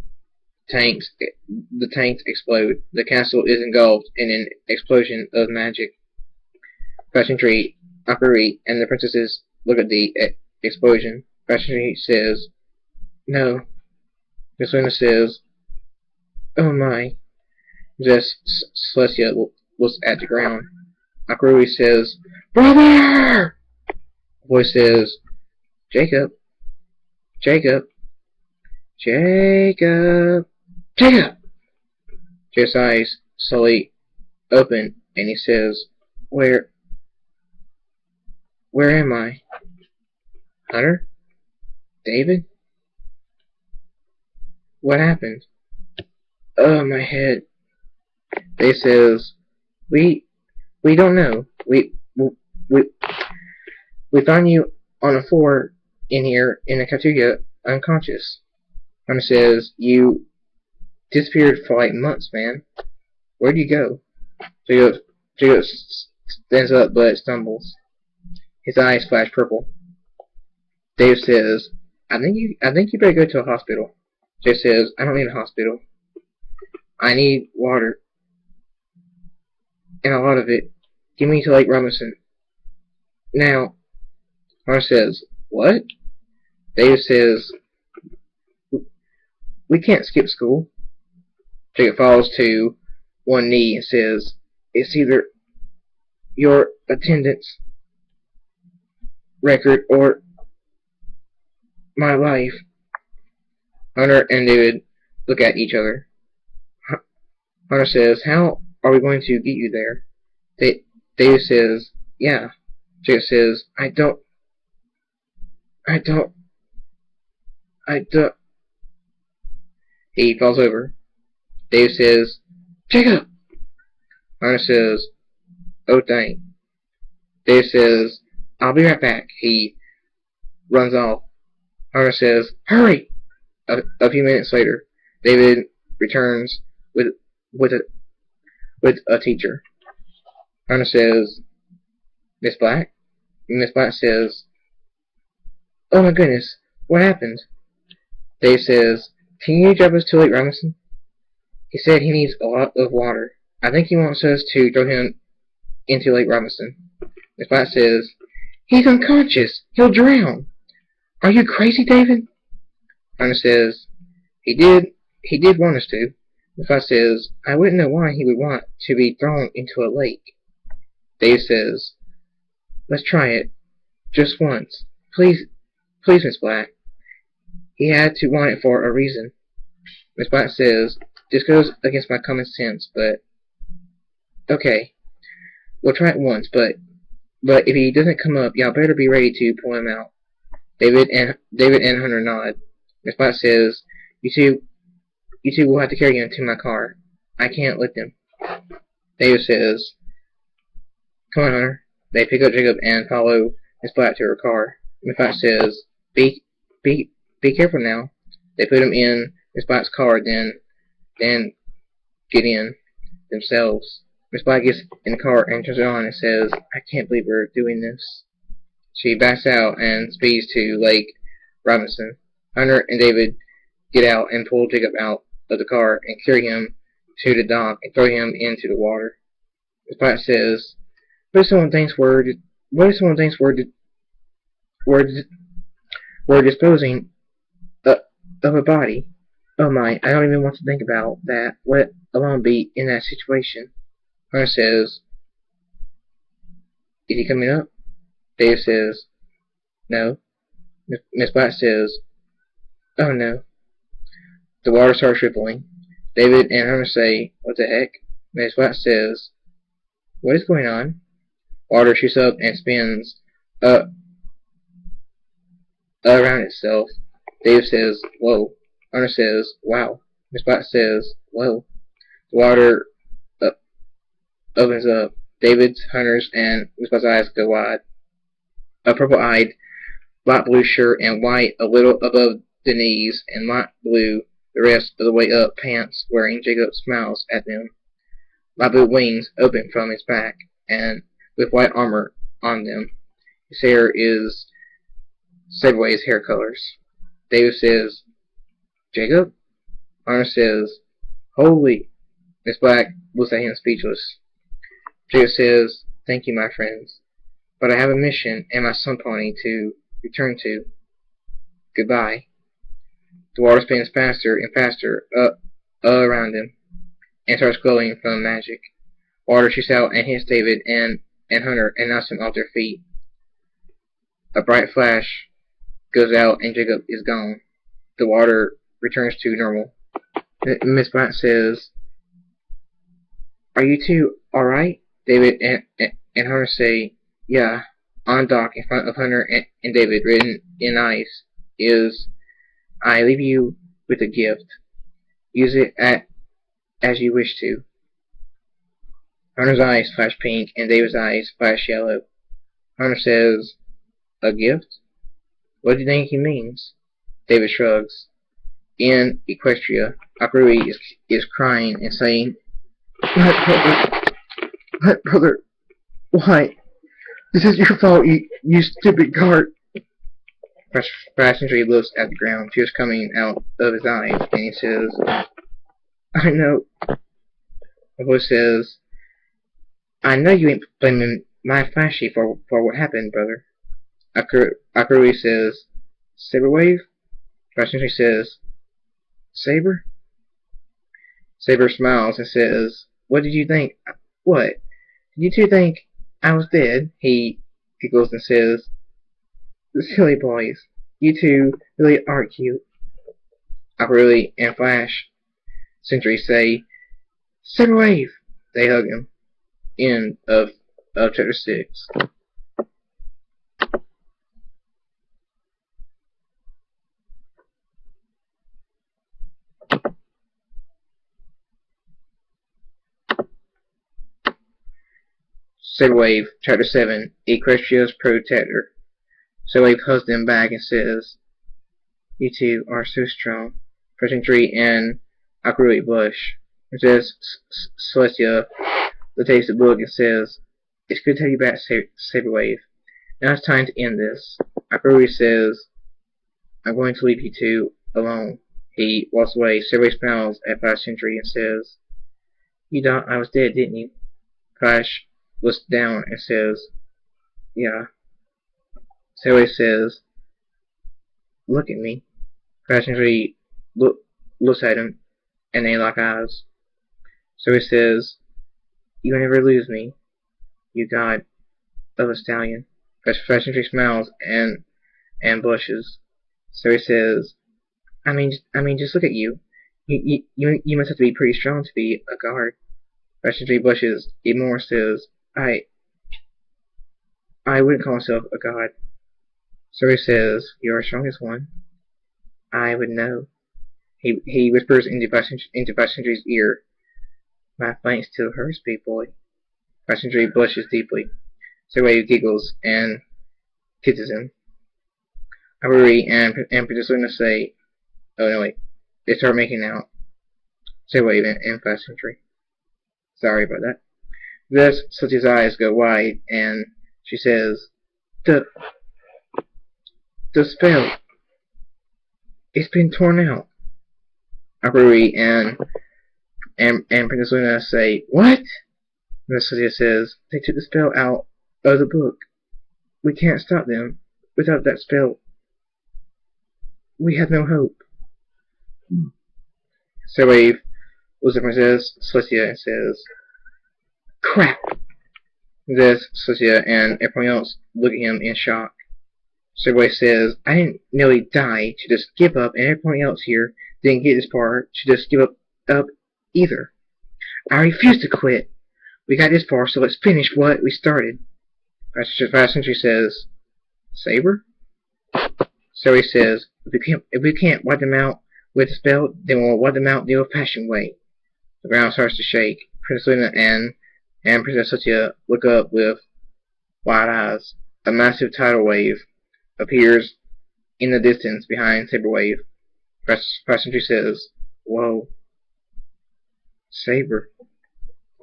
S1: The tanks explode. The castle is engulfed in an explosion of magic. Flash Sentry, Akari, and the princesses look at the explosion. Flash Sentry says, no. Miss Luna says, oh my. Celestia looks at the ground. Akari says, brother! The voice says, Jacob. Jacob. Jacob. Jacob! Jacob's eyes slowly open and he says, Where am I? Hunter? David? What happened? Oh, my head. They says, we don't know. We found you on the floor in here in the cafeteria unconscious. Hunter says, you disappeared for like months, man. Where'd you go? Jacob stands up but stumbles. His eyes flash purple. Dave says, I think you better go to a hospital. Jay says, I don't need a hospital. I need water. And a lot of it. Give me to Lake Robinson. Now. Hunter says, what? Dave says, we can't skip school. Jacob falls to one knee and says, it's either your attendance record or my life. Hunter and David look at each other. Hunter says, how are we going to get you there? David says, yeah. Jacob says, I don't. He falls over. Dave says, Jacob! Hunter says, oh dang. Dave says, I'll be right back. He runs off. Hunter says, hurry! A few minutes later, David returns with a teacher. Hunter says, Miss Black? Miss Black says, oh my goodness, what happened? Dave says, can you drive us to Lake Robinson? He said he needs a lot of water. I think he wants us to throw him into Lake Robinson. Miss Black says, he's unconscious. He'll drown. Are you crazy, David? Hunter says, he did want us to. Miss Black says, I wouldn't know why he would want to be thrown into a lake. Dave says, let's try it. Just once. Please, Miss Black. He had to want it for a reason. Miss Black says, This goes against my common sense, but okay. We'll try it once, but if he doesn't come up, y'all better be ready to pull him out. David and Hunter nod. Miss Black says, you two will have to carry him to my car. I can't lift him. David says, come on, Hunter. They pick up Jacob and follow Miss Black to her car. Miss Black says, be careful now. They put him in Miss Black's car, then get in themselves. Miss Black gets in the car and turns it on and says, I can't believe we're doing this. She backs out and speeds to Lake Robinson. Hunter and David get out and pull Jacob out of the car and carry him to the dock and throw him into the water. Miss Black says, what if someone thinks we're disposing of a body? Oh my, I don't even want to think about that. Let alone be in that situation. Hunter says, is he coming up? Dave says, no. Miss Black says, oh no. The water starts rippling. David and Hunter say, what the heck? Miss Black says, what is going on? Water shoots up and spins around itself. Dave says, whoa. Hunter says, wow. Miss Black says, whoa. The water opens up. David's, Hunter's, and Miss Black's eyes go wide. A purple-eyed, light blue shirt and white a little above the knees, and light blue the rest of the way up pants, wearing Jacob smiles at them. Light blue wings open from his back, and with white armor on them. His hair is Saber Wave's hair colors. David says, Jacob? Hunter says, holy. Miss Black looks at him speechless. Jacob says, thank you, my friends. But I have a mission and my sun pony to return to. Goodbye. The water spins faster and faster around him and starts glowing from magic. Water shoots out and hits David and Hunter and knocks them off their feet. A bright flash goes out and Jacob is gone. The water returns to normal. Miss Black says, are you two alright? David and Hunter say, yeah. On dock in front of Hunter and David, written in ice, is, I leave you with a gift. Use it as you wish to. Hunter's eyes flash pink and David's eyes flash yellow. Hunter says, a gift? What do you think he means? David shrugs. In Equestria, Akurui is crying and saying, my brother, why? This is your fault, you stupid guard. Passenger looks at the ground, tears coming out of his eyes, and he says, I know. A voice says, I know you ain't blaming my flashy for what happened, brother. Akurui says, Saber Wave? Passenger says, Saber? Saber smiles and says, what did you think? What? Did you two think I was dead? He giggles and says, silly boys, you two really are cute. Akurui and Flash Sentry say, Saber Wave! They hug him. End of chapter 6. Saber Wave, Chapter 7, Equestria's Protector. Saber Wave hugs them back and says, you two are so strong. Pressing Tree and Akurui blush. Princess Celestia takes the book and says, it's good to have you back, Saber Wave. Now it's time to end this. Akurui says, I'm going to leave you two alone. He walks away. Saber Wave smiles at Flash Sentry and says, you thought I was dead, didn't you? Flash looks down and says, yeah. Saber Wave says, look at me. Flash Sentry looks at him and they lock eyes. So he says, you will never lose me, you god of a stallion. Flash Sentry smiles and blushes. So he says, I mean, just look at you. You must have to be pretty strong to be a guard. Passenger blushes. Ignore says, I wouldn't call myself a god. Surrey says, you're our strongest one. I would know. He whispers into Passenger's ear. My flank still hurts, big boy. Passenger blushes deeply. Surrey giggles and kisses him. Ivory and Princess Luna say, oh no wait, they start making out. Surrey and Passenger. Sorry about that. Thus, Sooty's eyes go wide, and she says, The spell, it's been torn out. Ivory and Princess Luna say, what? Miss Sooty says, they took the spell out of the book. We can't stop them. Without that spell, we have no hope. Saber Wave looks at Princess Celestia and says, crap! Princess Celestia and everyone else look at him in shock. Saber Wave says, I didn't nearly die to just give up, and everyone else here didn't get this far to just give up either. I refuse to quit. We got this far, so let's finish what we started. Passenger says, Saber? Saber says, if we can't wipe them out with the spell, then we'll wipe them out the old-fashioned way. The ground starts to shake. Princess Luna and Princess Celestia look up with wide eyes. A massive tidal wave appears in the distance behind Saber Wave. Passenger says, whoa. Saber.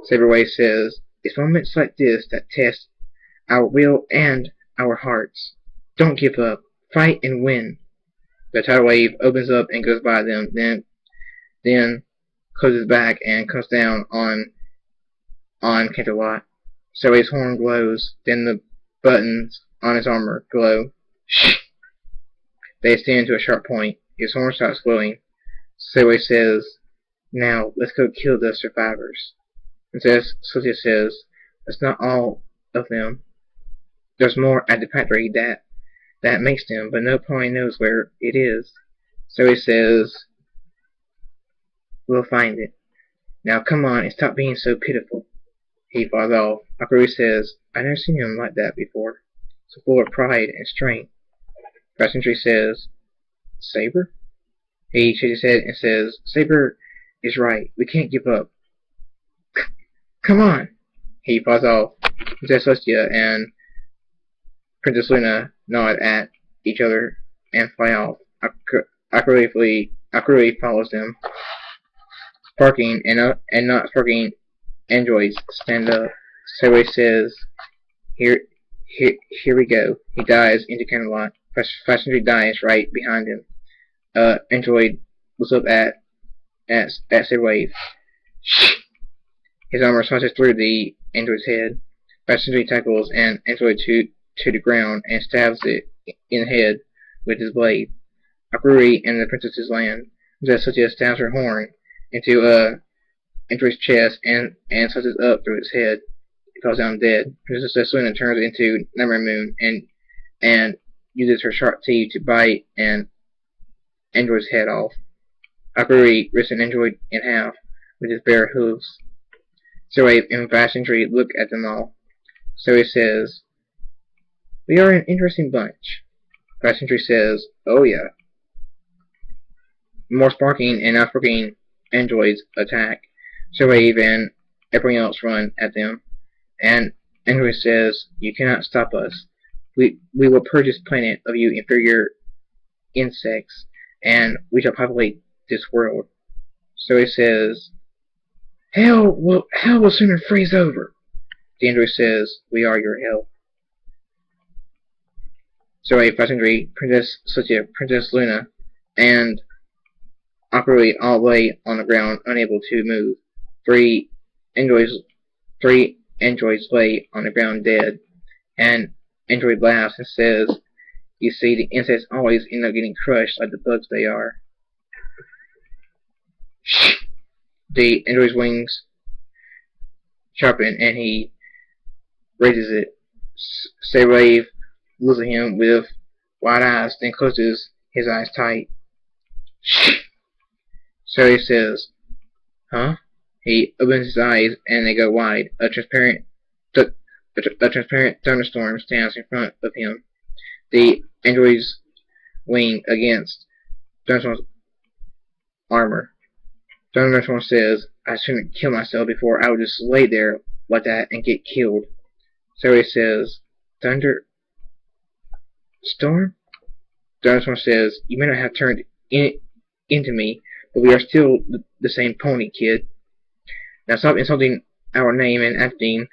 S1: Saber Wave says, it's moments like this that test our will and our hearts. Don't give up. Fight and win. The tidal wave opens up and goes by them, then closes back and comes down on Canterlot. So his horn glows, then the buttons on his armor glow. Shh! They stand to a sharp point. His horn stops glowing. Saber says, now let's go kill the survivors. Princess Celestia says, that's not all of them. There's more at the factory that makes them, but no party knows where it is. So he says, we'll find it. Now come on and stop being so pitiful. He falls off. Akari says, I've never seen him like that before. So full of pride and strength. Passenger says, Saber? He shakes his head and says, Saber is right. We can't give up. Come on. He falls off. Princess Celestia and Princess Luna nod at each other and fly off. Akari follows them. Sparking and not sparking androids stand up. Saber says, here we go. He dives into Canterlot. Passenger dies right behind him. Android looks up at Saber Wave. Shh! His armor smashes through the android's head. Passenger tackles an android to the ground and stabs it in the head with his blade. Akuri and the princesses land. Celestia stabs her horn into android's chest and slices up through its head. It falls down dead. Princess Luna turns into Nightmare Moon and uses her sharp teeth to bite an android's head off. Akuri rips an android in half with his bare hooves. Zoe and Passenger look at them all. Zoe says, we are an interesting bunch. Passenger says, oh yeah. More sparking and not sparking androids attack. Zoe and everyone else run at them. And Android says, you cannot stop us. We will purge this planet of you inferior insects, and we shall populate this world. Zoe says, Hell will sooner freeze over. The android says, we are your hell. Zoe, Passenger, Princess Celestia, Princess Luna, and Akari all lay on the ground, unable to move. Three androids lay on the ground dead, and Android laughs and says, you see, the insects always end up getting crushed like the bugs they are. Shh! The android's wings sharpen and he raises it. Saber Wave looks at him with wide eyes, then closes his eyes tight. Shh! So he says, huh? He opens his eyes and they go wide. A transparent thunderstorm stands in front of him. The android's wing against Thunderstorm's armor. Thunderstorm says, I shouldn't kill myself before I would just lay there like that and get killed. So he says, Thunderstorm? Thunderstorm says, you may not have turned into me, but we are still the same pony, kid. Now stop insulting our name and acting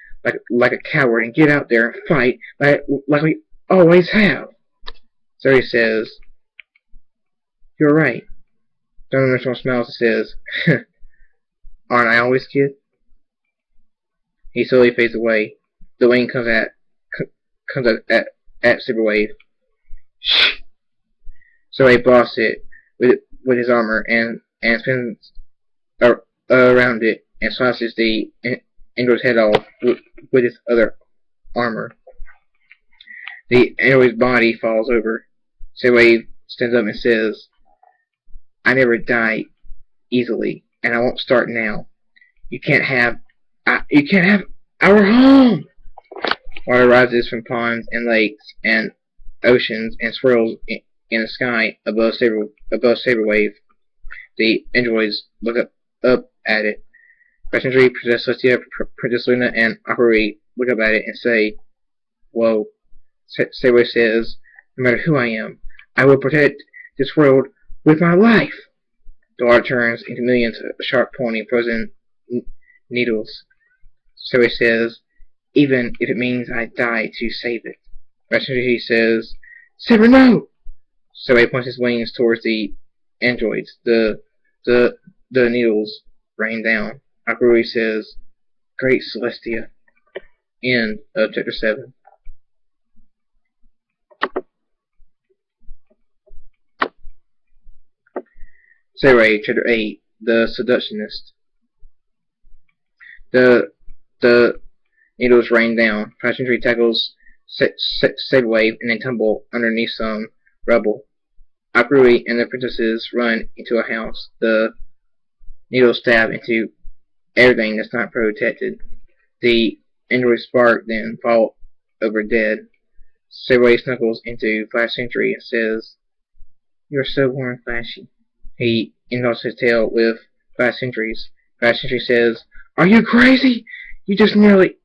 S1: like a coward and get out there and fight like we always have. So he says, you're right. Thunderstorm smiles and says, aren't I always, kid? He slowly fades away. The wing comes at Saber Wave. Shh! So he blasts it with his armor and spins around it and slices the android's head off with his other armor. The android's body falls over. Saber Wave stands up and says, I never die easily, and I won't start now. You can't have our home! Water rises from ponds and lakes and oceans and swirls in the sky above Saber Wave. The androids look up at it. Passenger Princess Celestia, Princess Luna, and Akari look up at it and say, whoa. Saber Wave says, no matter who I am, I will protect this world with my life. The water turns into millions of sharp pointing frozen needles. So he says, even if it means I die to save it. Passenger says, Saber, no! So he points his wings towards the androids. The needles rain down. Akari says, Great Celestia. End of Chapter 7. Saber Wave, Chapter 8, The Seductionist. The needles rain down. Passenger tackles Saber Wave and they tumble underneath some rubble. Akari and the princesses run into a house. The needles stab into everything that's not protected. The androids spark, then fall over dead. Saber Wave snuggles into Flash Sentry and says, You're so warm, Flashy. He indulges his tail with Flash Sentries. Flash Sentry says, Are you crazy? You just nearly...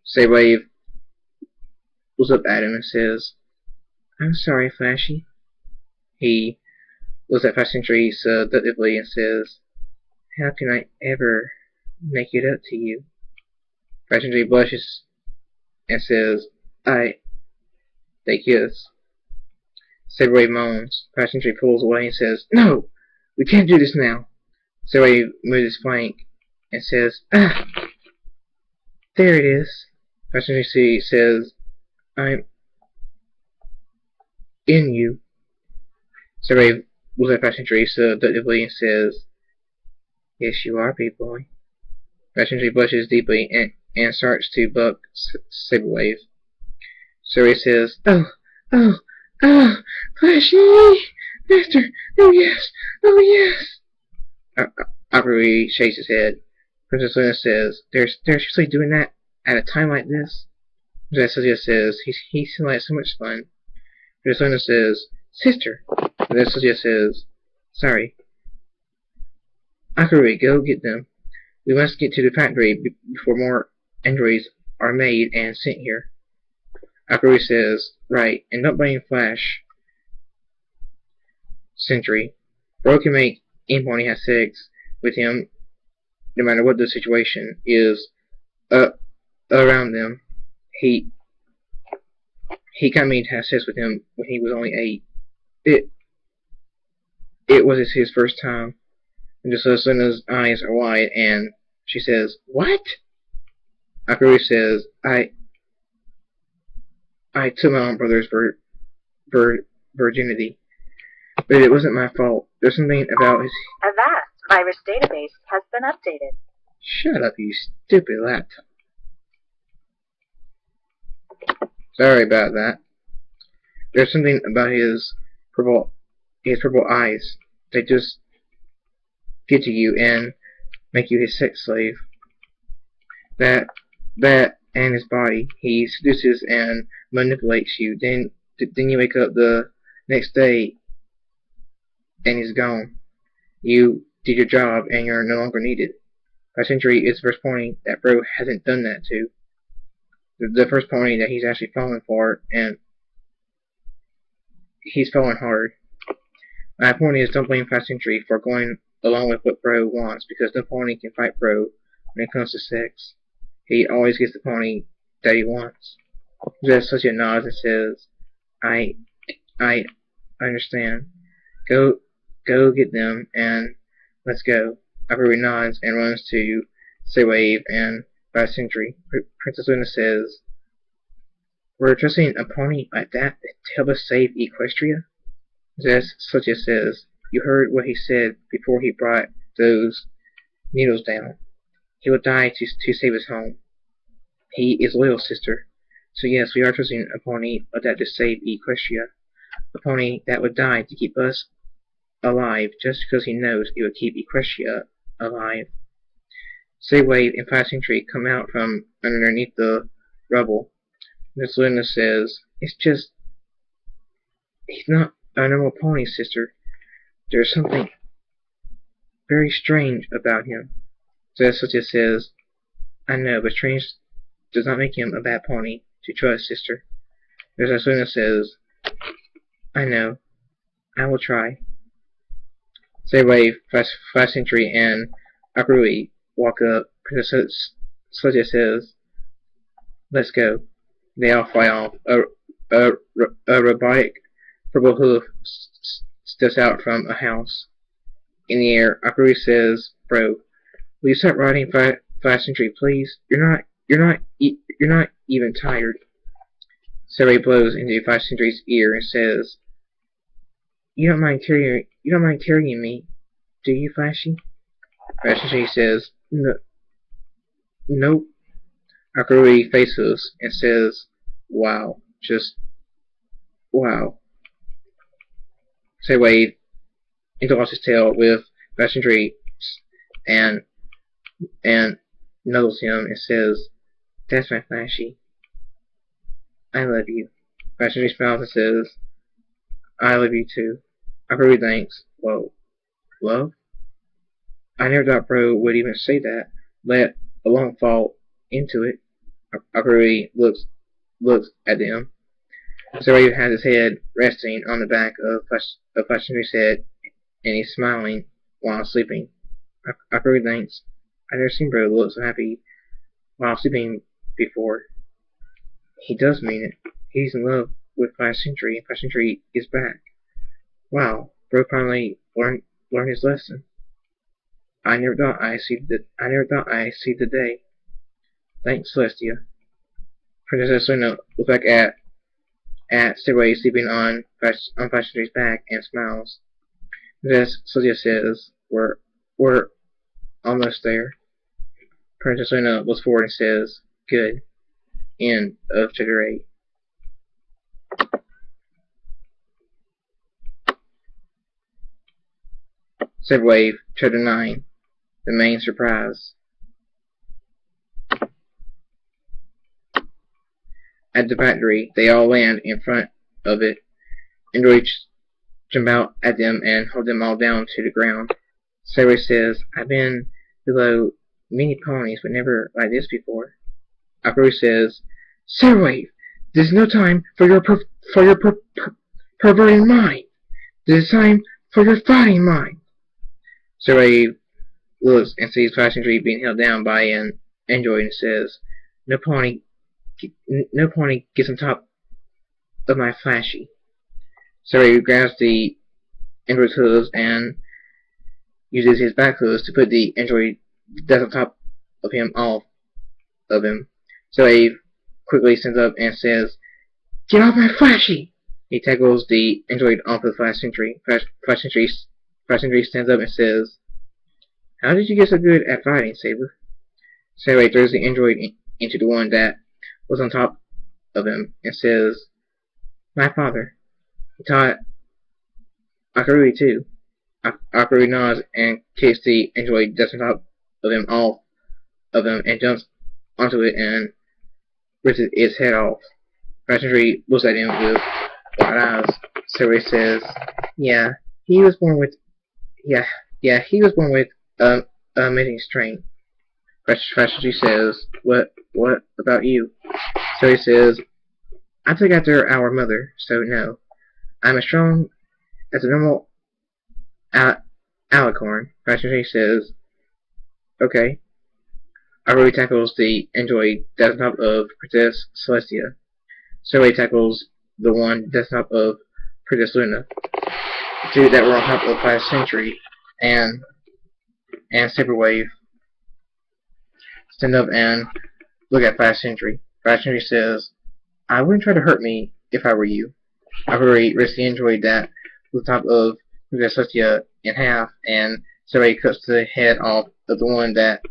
S1: Saber Wave looks up at him and says, I'm sorry, Flashy. He looks at Flash Sentry seductively and says, How can I ever make it up to you? Flash Sentry blushes and says, They kiss. Saber Wave moans. Flash Sentry pulls away and says, No! We can't do this now. Saber Wave moves his flank and says, Ah! There it is. Flash Sentry says, I'm in you. Saber Wave looks at Flash Sentry seductively and says, Yes, you are, big boy. Flash Sentry blushes deeply and starts to buck Saber Wave. Saber Wave says, Oh, Flashy! Master! Oh yes! Oh yes! Akari shakes his head. Princess Luna says, They're seriously doing that at a time like this? Princess Celestia says, He seems like so much fun. Princess Luna says, Sister! Princess Celestia says, Sorry. Akari, go get them. We must get to the factory before more androids are made and sent here. Akari says, Right, and don't blame Flash Sentry. Bro can make any pony have sex with him no matter what the situation is around them. He got me to have sex with him when he was only 8. It was his first time. And just Luna's eyes are wide and she says, What? Akari says, I took my own brother's virginity. But it wasn't my fault. There's something about his...
S2: A vast virus database has been updated.
S1: Shut up, you stupid laptop. Sorry about that. There's something about his purple eyes. They just get to you and make you his sex slave. That and his body. He seduces and manipulates you. Then you wake up the next day and he's gone. You did your job and you're no longer needed. By century is the first pony that Bro hasn't done that to. The first pony that he's actually fallen for, and he's fallen hard. My point is, don't blame Fast Century for going along with what Bro wants, because no pony can fight Bro when it comes to sex. He always gets the pony that he wants. Just such a nod and says, I understand. Go get them and let's go. Akari nods and runs to Saber Wave and Fast Century. Princess Luna says, we're trusting a pony like that to help us save Equestria? Zess Sutya says, you heard what he said before he brought those needles down. He will die to save his home. He is loyal, sister. So yes, we are trusting a pony like that to save Equestria. A pony that would die to keep us alive just because he knows it would keep Equestria alive. Saber Wave and Fast Century come out from underneath the rubble. Miss Luna says, it's just... he's not a normal pony, sister. There's something very strange about him. Jessica says, I know, but strange does not make him a bad pony to trust, sister. Miss Luna says, I know. I will try. Saber Wave, Fast Century, and Akurui walk up. Princess Sutya says, let's go. They all fly off. A robotic purple hoof steps out from a house. In the air, Akurui says, Bro, will you stop riding Fast Century, please? You're not even tired. Saber blows into Fast Century's ear and says, You don't mind carrying me, do you, Flashy? Fast Century says, Nope. Akurui faces and says, wow, just wow. Saber Wave interlocks his tail with Fast Century and nuzzles him and says, that's my Flashy. I love you. Fast Century smiles and says, I love you too. Akurui thinks, whoa, love? I never thought Bro would even say that, let alone fall into it. Akurui looks at them. Saber Wave has his head resting on the back of Fast Century's head, and he's smiling while sleeping. Akurui thinks, I've never seen Bro look so happy while sleeping before. He does mean it. He's in love with Fast Century, and Fast Century is back. Wow, Bro finally learned his lesson. I never thought I'd see the day. Thanks, Celestia. Princess Luna looks back at Saber Wave sleeping on Fast Century's back and smiles. Princess Celestia says, We're almost there. Princess Luna looks forward and says, Good. End of Chapter 8. Saber Wave, Chapter 9. The Main Surprise. At the factory, they all land in front of it. Androids jump out at them and hold them all down to the ground. Saber says, I've been below many ponies, but never like this before. Akurui says, Saber Wave, this is no time for your perverting mind. This is time for your fighting mind. Saber Wave looks and sees Fast Century being held down by an android and says, No pony gets on top of my Flashy. Saber Wave grabs the android's hooves and uses his back hooves to put the android that's on top of him off of him. Saber Wave quickly stands up and says, Get off my Flashy! He tackles the android off of Fast Century. Fast Century stands up and says, How did you get so good at fighting, Saber? Saber Wave throws the android into the one that was on top of him and says, My father. He taught Akurui too. Akuri nods and kicks the android that's on top of him off of him and jumps onto it and rips its head off. Patrick looks at him with wide eyes. Saber says, "Yeah, he was born with he was born with amazing strength." Patrick says, "What about you?" Saber says, "I took after our mother, so no. I'm as strong as a normal alicorn." Patrick says, "Okay." Arrowy tackles the android that's on top of Princess Celestia. Survey tackles the one that's on top of Princess Luna. The two that were on top of 5th Century and Saber Wave stand up and look at 5th Century. 5th Century says, "I wouldn't try to hurt me if I were you." Arrowy rips the android that was on top of Princess Celestia in half, and Survey cuts the head off of the one that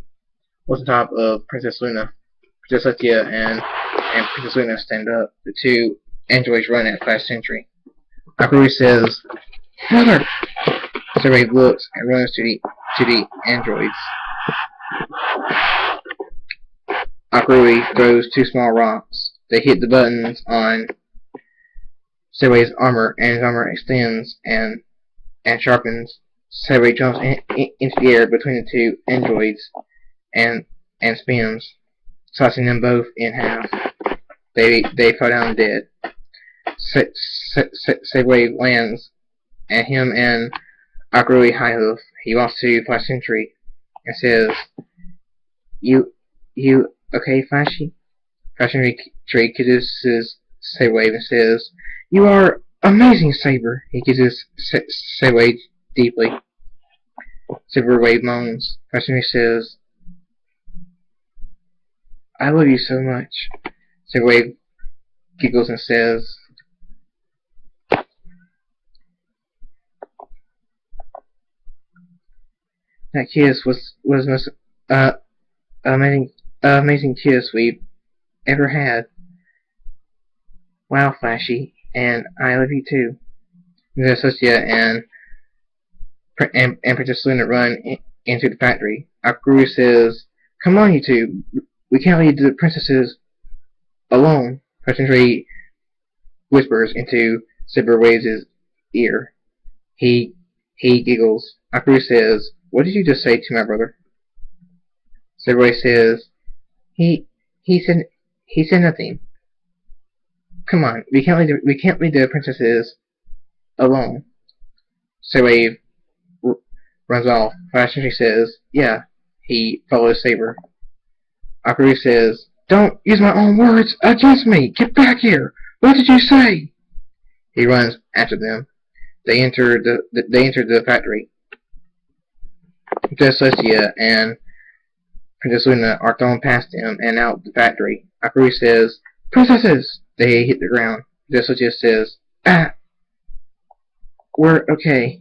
S1: was on top of Princess Luna. Princess Celestia and Princess Luna stand up. The two androids run at 5th Century. Akuri says, "Mother!" Survey looks and runs to the androids. Akuri throws 2 small rocks. They hit the buttons on Survey's armor, and his armor extends and sharpens. Survey jumps into the air between the 2 androids and spins, tossing them both in half. They fall down dead. Saber lands at him and Akuri High Hoof. He walks to 5th Century and says, You okay, Flashy?" 5th Century kisses Saber Wave and says, "You are amazing, Saber." He kisses Saber Wave deeply. Saber Wave moans. 5th Century says, "I love you so much." Saber Wave giggles and says, "That kiss was the most amazing kiss we've ever had. Wow, Flashy, and I love you too." Princess Celestia and Princess Luna run into the factory. Akuru says, "Come on, you two. We can't leave the princesses alone." Princess whispers into Saber Wave's ear. He giggles. Akuru says, "What did you just say to my brother?" Saber Wave says, He said nothing. Come on, we can't leave the princesses alone." Saber Wave runs off. Flash Century says, "Yeah." He follows Saber. Akuru says, "Don't use my own words against me! Get back here! What did you say?" He runs after them. They enter the factory. Princess Celestia and Princess Luna are thrown past him and out the factory. Akuri says, "Princesses!" They hit the ground. Princess Celestia says, "Ah! We're okay."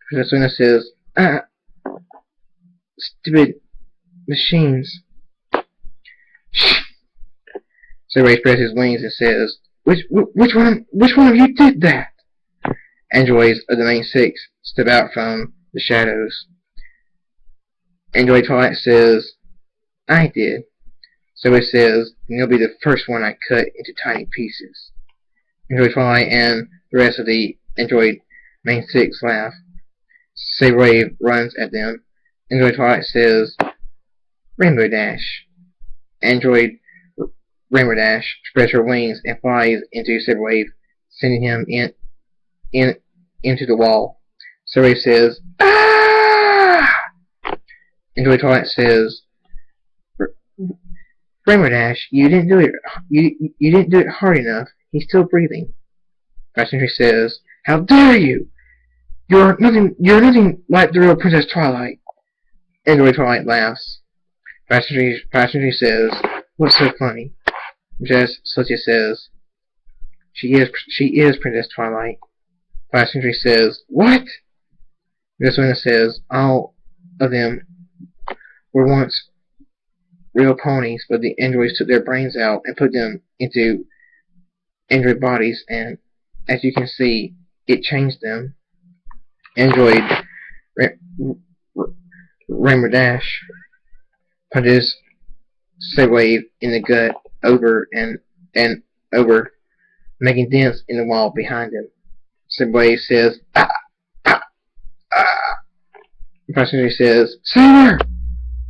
S1: Princess Luna says, "Ah! Stupid machines." Shh! Saber spreads his wings and says, which one of you did that?" Androids of the main 6 step out from the shadows. Android Twilight says, "I did." Saber says, "And you'll be the first one I cut into tiny pieces." Android Twilight and the rest of the Android main 6 laugh. Saber Wave runs at them. Android Twilight says, "Rainbow Dash." Android Rainbow Dash spreads her wings and flies into Saber Wave, sending him into the wall. Saber Wave says, "Ah!" Android Twilight says, "Rainbow Dash, you didn't do it. You didn't do it hard enough. He's still breathing." Century says, "How dare you! You're nothing like the real Princess Twilight." Android Twilight laughs. Century says, "What's so funny?" Princess Celestia says, She is Princess Twilight." Century says, "What?" Princess Luna says, "All of them were once real ponies, but the androids took their brains out and put them into android bodies, and as you can see, it changed them." Android Rainbow Dash punches Saber Wave in the gut over and over, making dents in the wall behind him. Saber Wave says, "Ah, ah, ah." Fast Century says, "Saber!"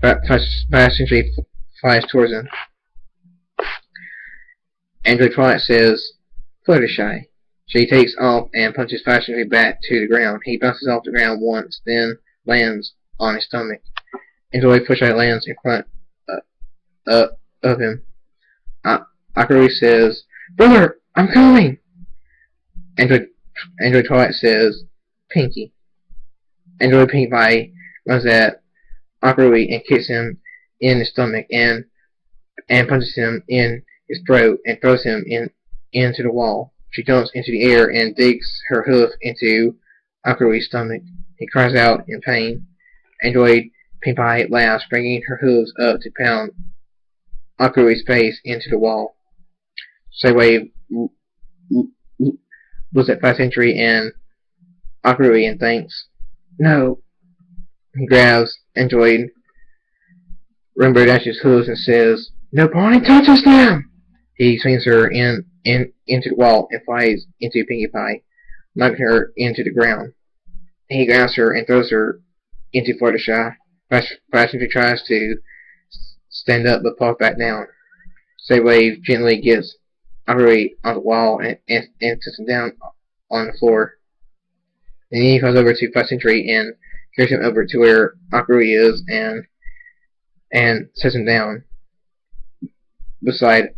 S1: Fast Century flies towards him. Android Twilight says, "Fluttershy." She takes off and punches Fast Century back to the ground. He bounces off the ground once, then lands on his stomach. Android Fluttershy lands in front of him. Akari says, "Brother, I'm coming!" Android Twilight says, "Pinky." Android Pink Pie runs at Akari and kicks him in the stomach and punches him in his throat and throws him into the wall. She jumps into the air and digs her hoof into Akari's stomach. He cries out in pain. Android Pink Pie laughs, bringing her hooves up to pound Akari's face into the wall. Saber Wave looks at Fast Century and Akari and thinks, "No." He grabs Android Rainbow Dash's hooves and says, "No pawning touches them!" He swings her into the wall and flies into Pinkie Pie, knocking her into the ground. He grabs her and throws her into Fluttershy. Fast Century tries to stand up but falls back down. Saber Wave gently gets Akari on the wall and sits him down on the floor. Then he goes over to Fast Century and carries him over to where Akari is and sets him down beside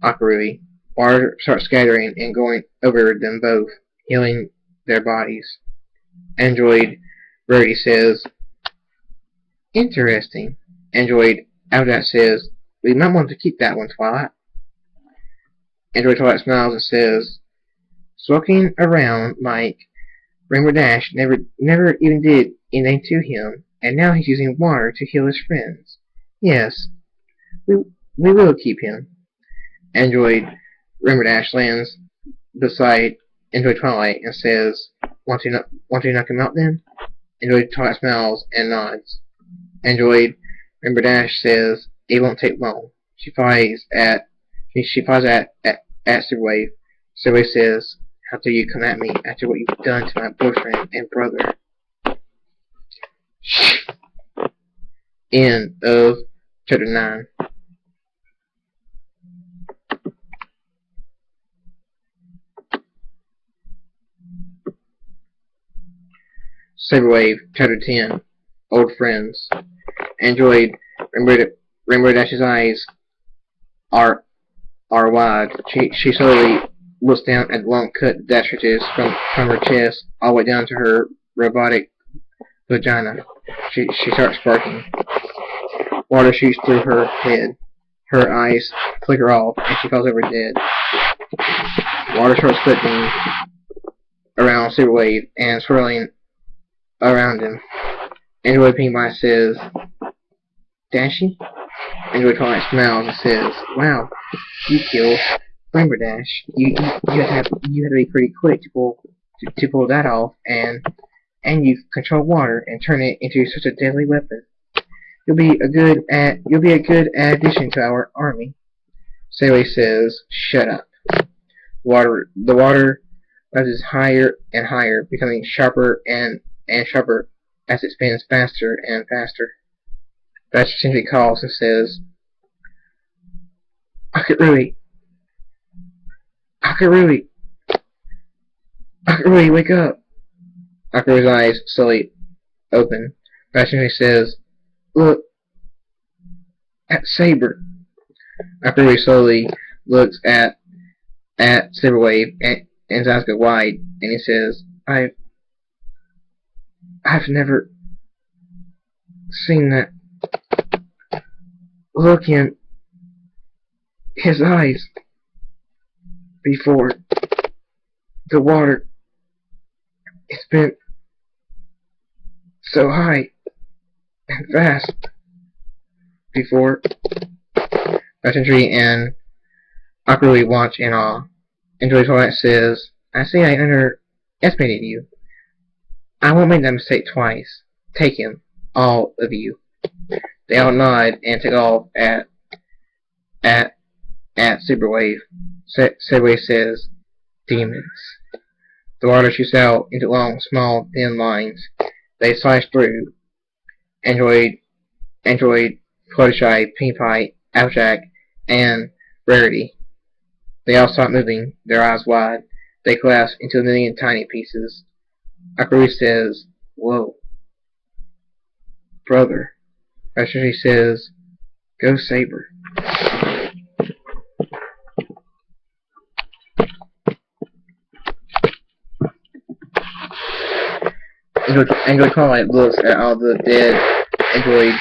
S1: Akari. Water starts scattering and going over them both, healing their bodies. Android Rarity says, "Interesting." Android Outdat says, "We might want to keep that one, Twilight." Android Twilight smiles and says, "Sulking around like Rainbow Dash never even did anything to him, and now he's using water to heal his friends. Yes, we will keep him." Android Rainbow Dash lands beside Android Twilight and says, Want to knock him out then?" Android Twilight smiles and nods. Android Rainbow Dash says, "It won't take long." She flies at Saber Wave. Saber Wave says, "How dare you come at me after what you've done to my boyfriend and brother?" End of Chapter 9. Saber Wave, Chapter 10. Old Friends. Android Rainbow Dash's eyes are wide. She slowly looks down at the long cut dash ridges from her chest all the way down to her robotic vagina. She starts barking. Water shoots through her head. Her eyes flicker off and she falls over dead. Water starts flipping around Saber Wave and swirling around him. Android Pink Pie says, "Dashy?" Android Twilight smiles and says, "Wow, you killed Rainbow Dash. You had to be pretty quick to pull that off, and you control water and turn it into such a deadly weapon. You'll be a good addition to our army." Saber says, "Shut up." The water rises higher and higher, becoming sharper and sharper as it spins faster and faster. Fast Century calls and says, Akari, wake up." Akari's eyes slowly open. Fast Century says, "Look at Saber." Akari slowly looks at Saber Wave and his eyes go wide, and he says, I've never seen that look in his eyes before. The water, it's been so high and fast before. Pageantry and Akari watch in awe. Android Twilight says, "I say I underestimated you. I won't make that mistake twice." Take him, all of you. They all nod and take off at Saber Wave. Saber Wave says, "Demons." The water shoots out into long, small, thin lines. They slice through. Android, Fluttershy, Pinkie Pie, Applejack, and Rarity. They all stop moving, their eyes wide. They collapse into a million tiny pieces. Akaru says, "Whoa, brother." Rashidi says, "Go Saber." Android Twilight looks at all the dead Android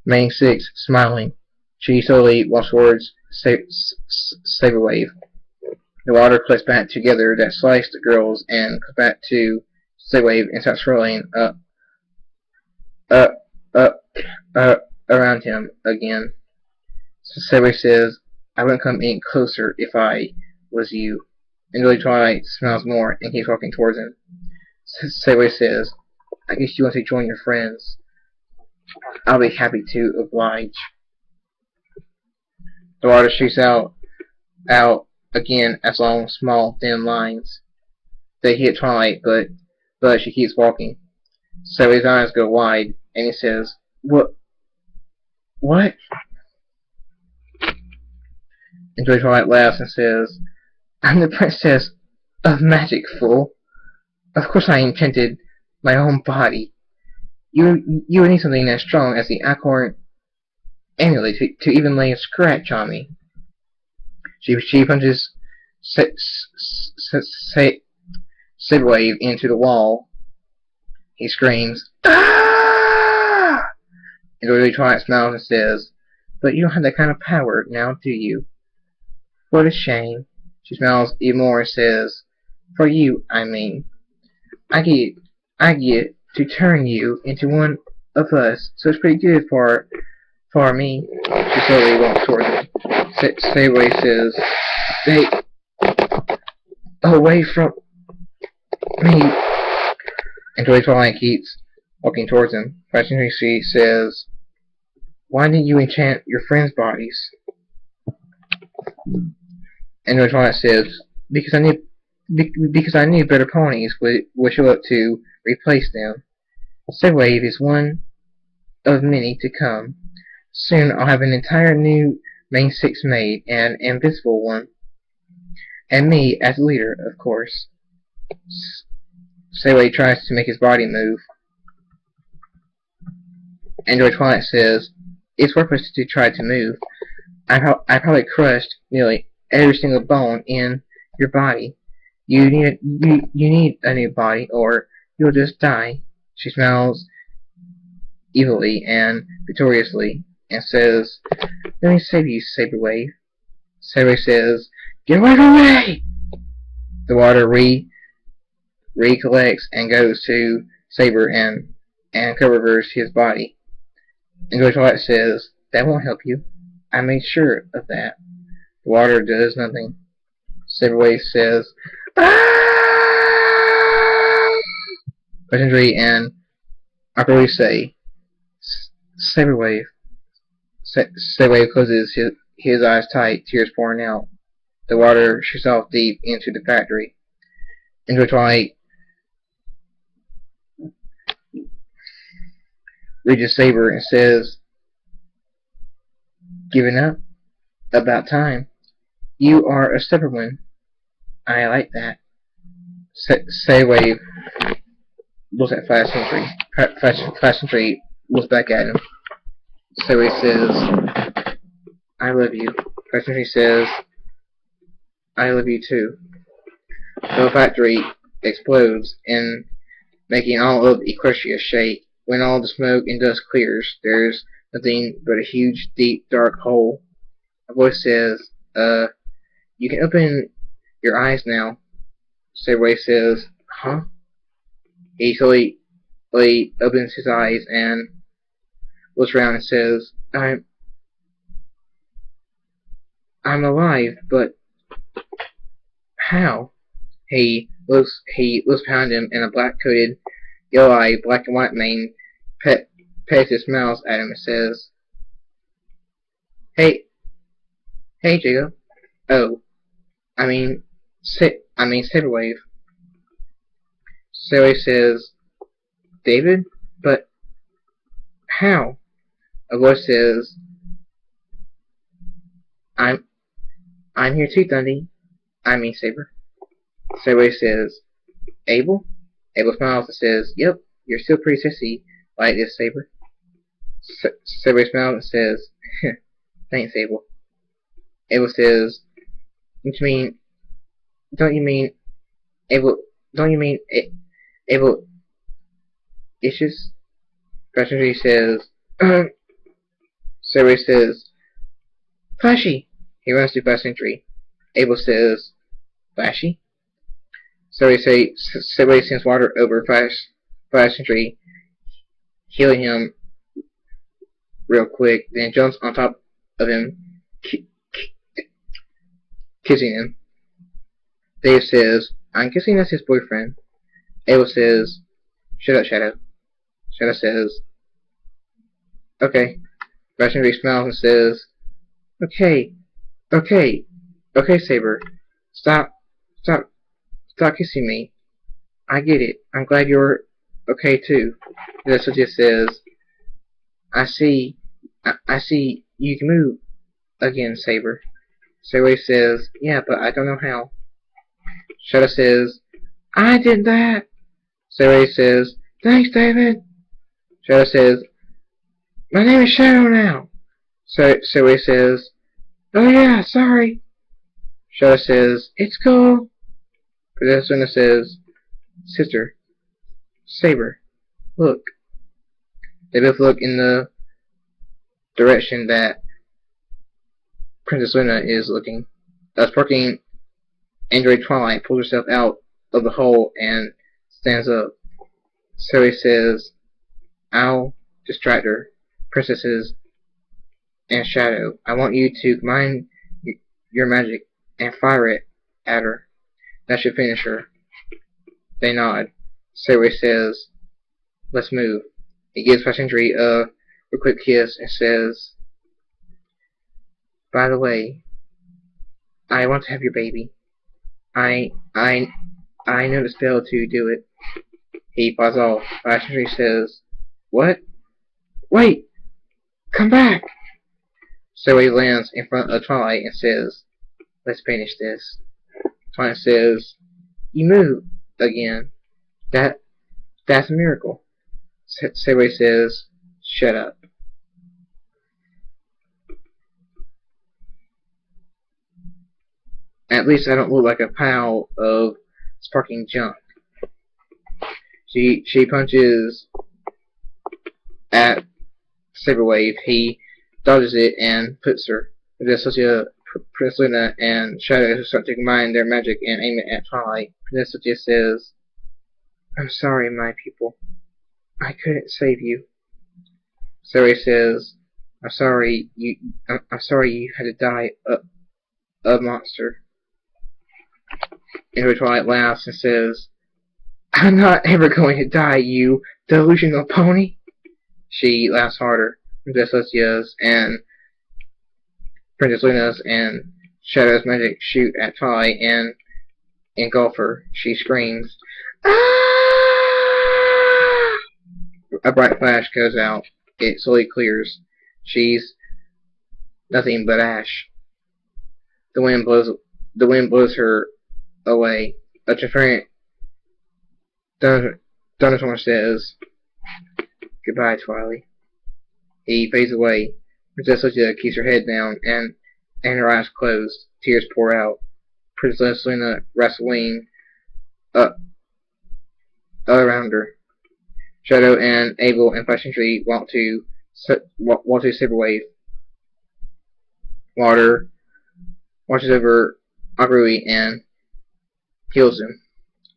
S1: Main Six, smiling. She slowly walks towards Saber Wave. The water collects back together that sliced the girls and comes back to Saber Wave and starts swirling up, up, around him again. So Saber Wave says, "I wouldn't come any closer if I was you." Android Twilight smiles more and keeps walking towards him. Saber Wave says, "I guess you want to join your friends. I'll be happy to oblige." The water shoots out again as long, small, thin lines. They hit Twilight, but she keeps walking. So his eyes go wide, and he says, What? And Twilight laughs and says, "I'm the princess of magic, fool. Of course I invented my own body. You would need something as strong as the acorn amulet to even lay a scratch on me." She punches Saber Wave into the wall. He screams, "Ah!" And Roy Twilight smiles and says, "But you don't have that kind of power now, do you? What a shame." She smiles even more and says, "For you, I mean. I get to turn you into one of us, so it's pretty good for me." She slowly walks towards him. Saber Wave says, "Stay away from me." And Joy Twilight keeps walking towards him. Fascinatingly, she says, "Why didn't you enchant your friends' bodies?" And Joy Twilight says, because I knew better ponies would show up to replace them. Saber Wave is one of many to come. Soon I'll have an entire new Main Six made, and an invisible one. And me as leader, of course. Saber Wave tries to make his body move. Android Twilight says, "It's worthless to try to move. I probably crushed nearly every single bone in your body. You need a new body, or you'll just die." She smiles evilly and victoriously and says, "Let me save you, Saber Wave." Saber Wave says, "Get away from me!" The water recollects and goes to Saber and covers his body. And Joy Twilight says, "That won't help you. I made sure of that." The water does nothing. Saber Wave says, "Ah!" Legendary and Aquaru say, "Saber Wave." Saber Wave closes his eyes tight, tears pouring out. The water shoots off deep into the factory. Android Twilight reaches Saber and says, "Giving up? About time. You are a stubborn one. I like that." Saber Wave looks at Flash Sentry. Flash Sentry looks back at him. Saber Wave says, "I love you." Flash Sentry says, "I love you too." The factory explodes, and making all of Equestria shake. When all the smoke and dust clears, there's nothing but a huge, deep, dark hole. A voice says, "You can open your eyes now." Saber Wave says, "Huh?" He slowly opens his eyes and looks around and says, I'm alive, but how?" He looks behind him, and a black-coated yellow-eyed, black and white mane pets his smiles at him and says, "Hey, hey, Jacob. Oh, I mean, Saber Wave." Saber Wave says, "David, but how?" A voice says, "I'm here too, Dundee. Saber." Saber Wave says, "Abel?" Abel smiles and says, "Yep, you're still pretty sissy like this, Saber." Saber smiles and says, "Thanks, Abel." Abel says, "Don't you mean, don't you mean, Abel, don't you mean, Abel, issues?" Passenger says, Saber says, "Flashy." He runs to Passenger. Abel says, "Flashy?" Saber sends water over Passenger, healing him real quick, then jumps on top of him, kissing him. Dave says, "I'm guessing that's his boyfriend." Abel says, "Shut up, Shadow." Shadow says, "Okay." Passenger smiles and says, "Okay, okay, okay, Saber. Stop, stop, stop kissing me. I get it. I'm glad you're okay too." Vanessa just says, I see you can move again, Saber." Saber says, "Yeah, but I don't know how." Shadow says, "I did that." Saber says, "Thanks, David." Shadow says, "My name is Shadow now." Saber says, "Oh yeah, sorry." Shadow says, "It's cool." Princess Luna says, "Sister, Saber, look." They both look in the direction that Princess Luna is looking. A sparking android Twilight pulls herself out of the hole and stands up. Zoe says, "I'll distract her, princesses and Shadow. I want you to combine your magic and fire it at her. That should finish her." They nod. Zoe says, "Let's move." He gives Passenger a quick kiss and says, "By the way, I want to have your baby. I know the spell to do it." He paws off. Passenger says, "What? Wait! Come back!" So he lands in front of Twilight and says, "Let's finish this." Twilight says, "You move again. That's a miracle." Saber says, "Shut up." At least I don't look like a pile of sparking junk. She punches at Saber Wave. He dodges it and puts her. Princess Luna and Shadow start to combine their magic and aim it at Twilight. Princess just says, "I'm sorry, my people. I couldn't save you." Saber says, I'm sorry you had to die a monster." And Twilight laughs and says, "I'm not ever going to die, you delusional pony." She laughs harder. Princess Lucia's and Princess Luna's and Shadow's magic shoot at Twilight and engulf her. She screams, "Ah!" A bright flash goes out. It slowly clears. She's nothing but ash. The wind blows her away. A different thunderstorm says, "Goodbye, Twilight." He fades away. Princess Lucia keeps her head down and her eyes closed. Tears pour out. Princess Luna wraps a wing up around her. Shadow and Abel and Fashion Tree walk to Saber Wave. Water watches over Agrui and heals him.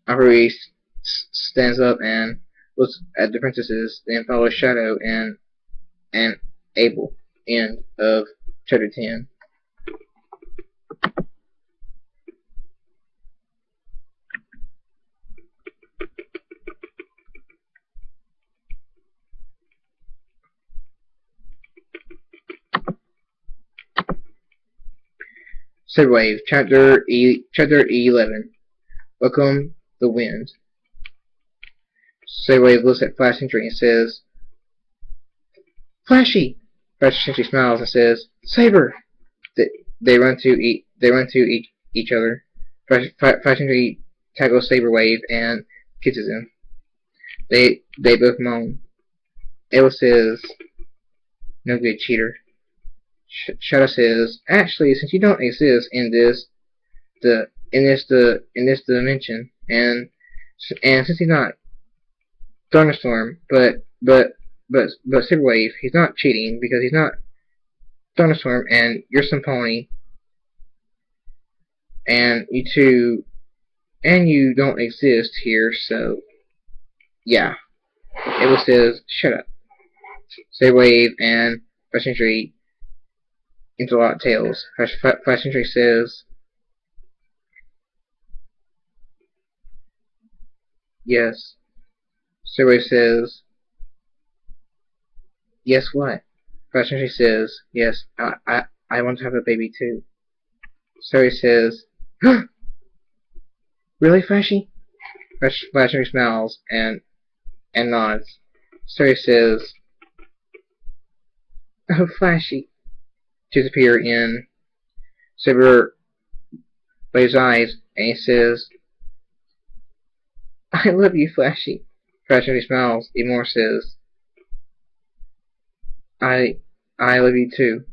S1: Agrui stands up and looks at the princesses, then follows Shadow and Abel. End of chapter 10. Saber Wave, Chapter 11. Welcome the Wind. Saber Wave looks at Flash Sentry and says, Flashy! Flash Sentry smiles and says, Saber! They run to each other. Flash Sentry tackles Saber Wave and kisses him. They both moan. Ava says, no good, cheater. Shadow says, actually, since you don't exist in this dimension, and since he's not Thunderstorm, but Saber Wave, he's not cheating because he's not Thunderstorm, and you're some pony, and you don't exist here, so yeah. Ava says, shut up. Saber Wave and Flash Sentry interlock tails. Flash Sentry says, yes. Saber Wave says, yes what? Flash Sentry says, yes, I want to have a baby too. Saber Wave says, huh? Really, Flashy? Flash Sentry smiles and nods. Saber Wave says, oh, Flashy. Tears appear in Saber Wave's eyes, and he says, I love you, Flashy. Flash Sentry smiles even more, says, I love you too.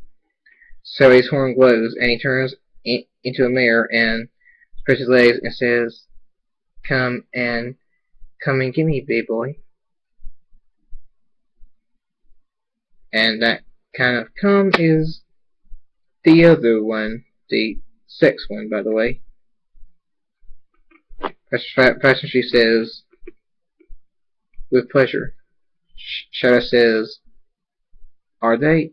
S1: Saber Wave's horn glows, and he turns into a mare and spreads his legs and says, come and get me, big boy. And that kind of come is the other one, the sex one, by the way. Flash Sentry says, with pleasure. Shadow says, are they?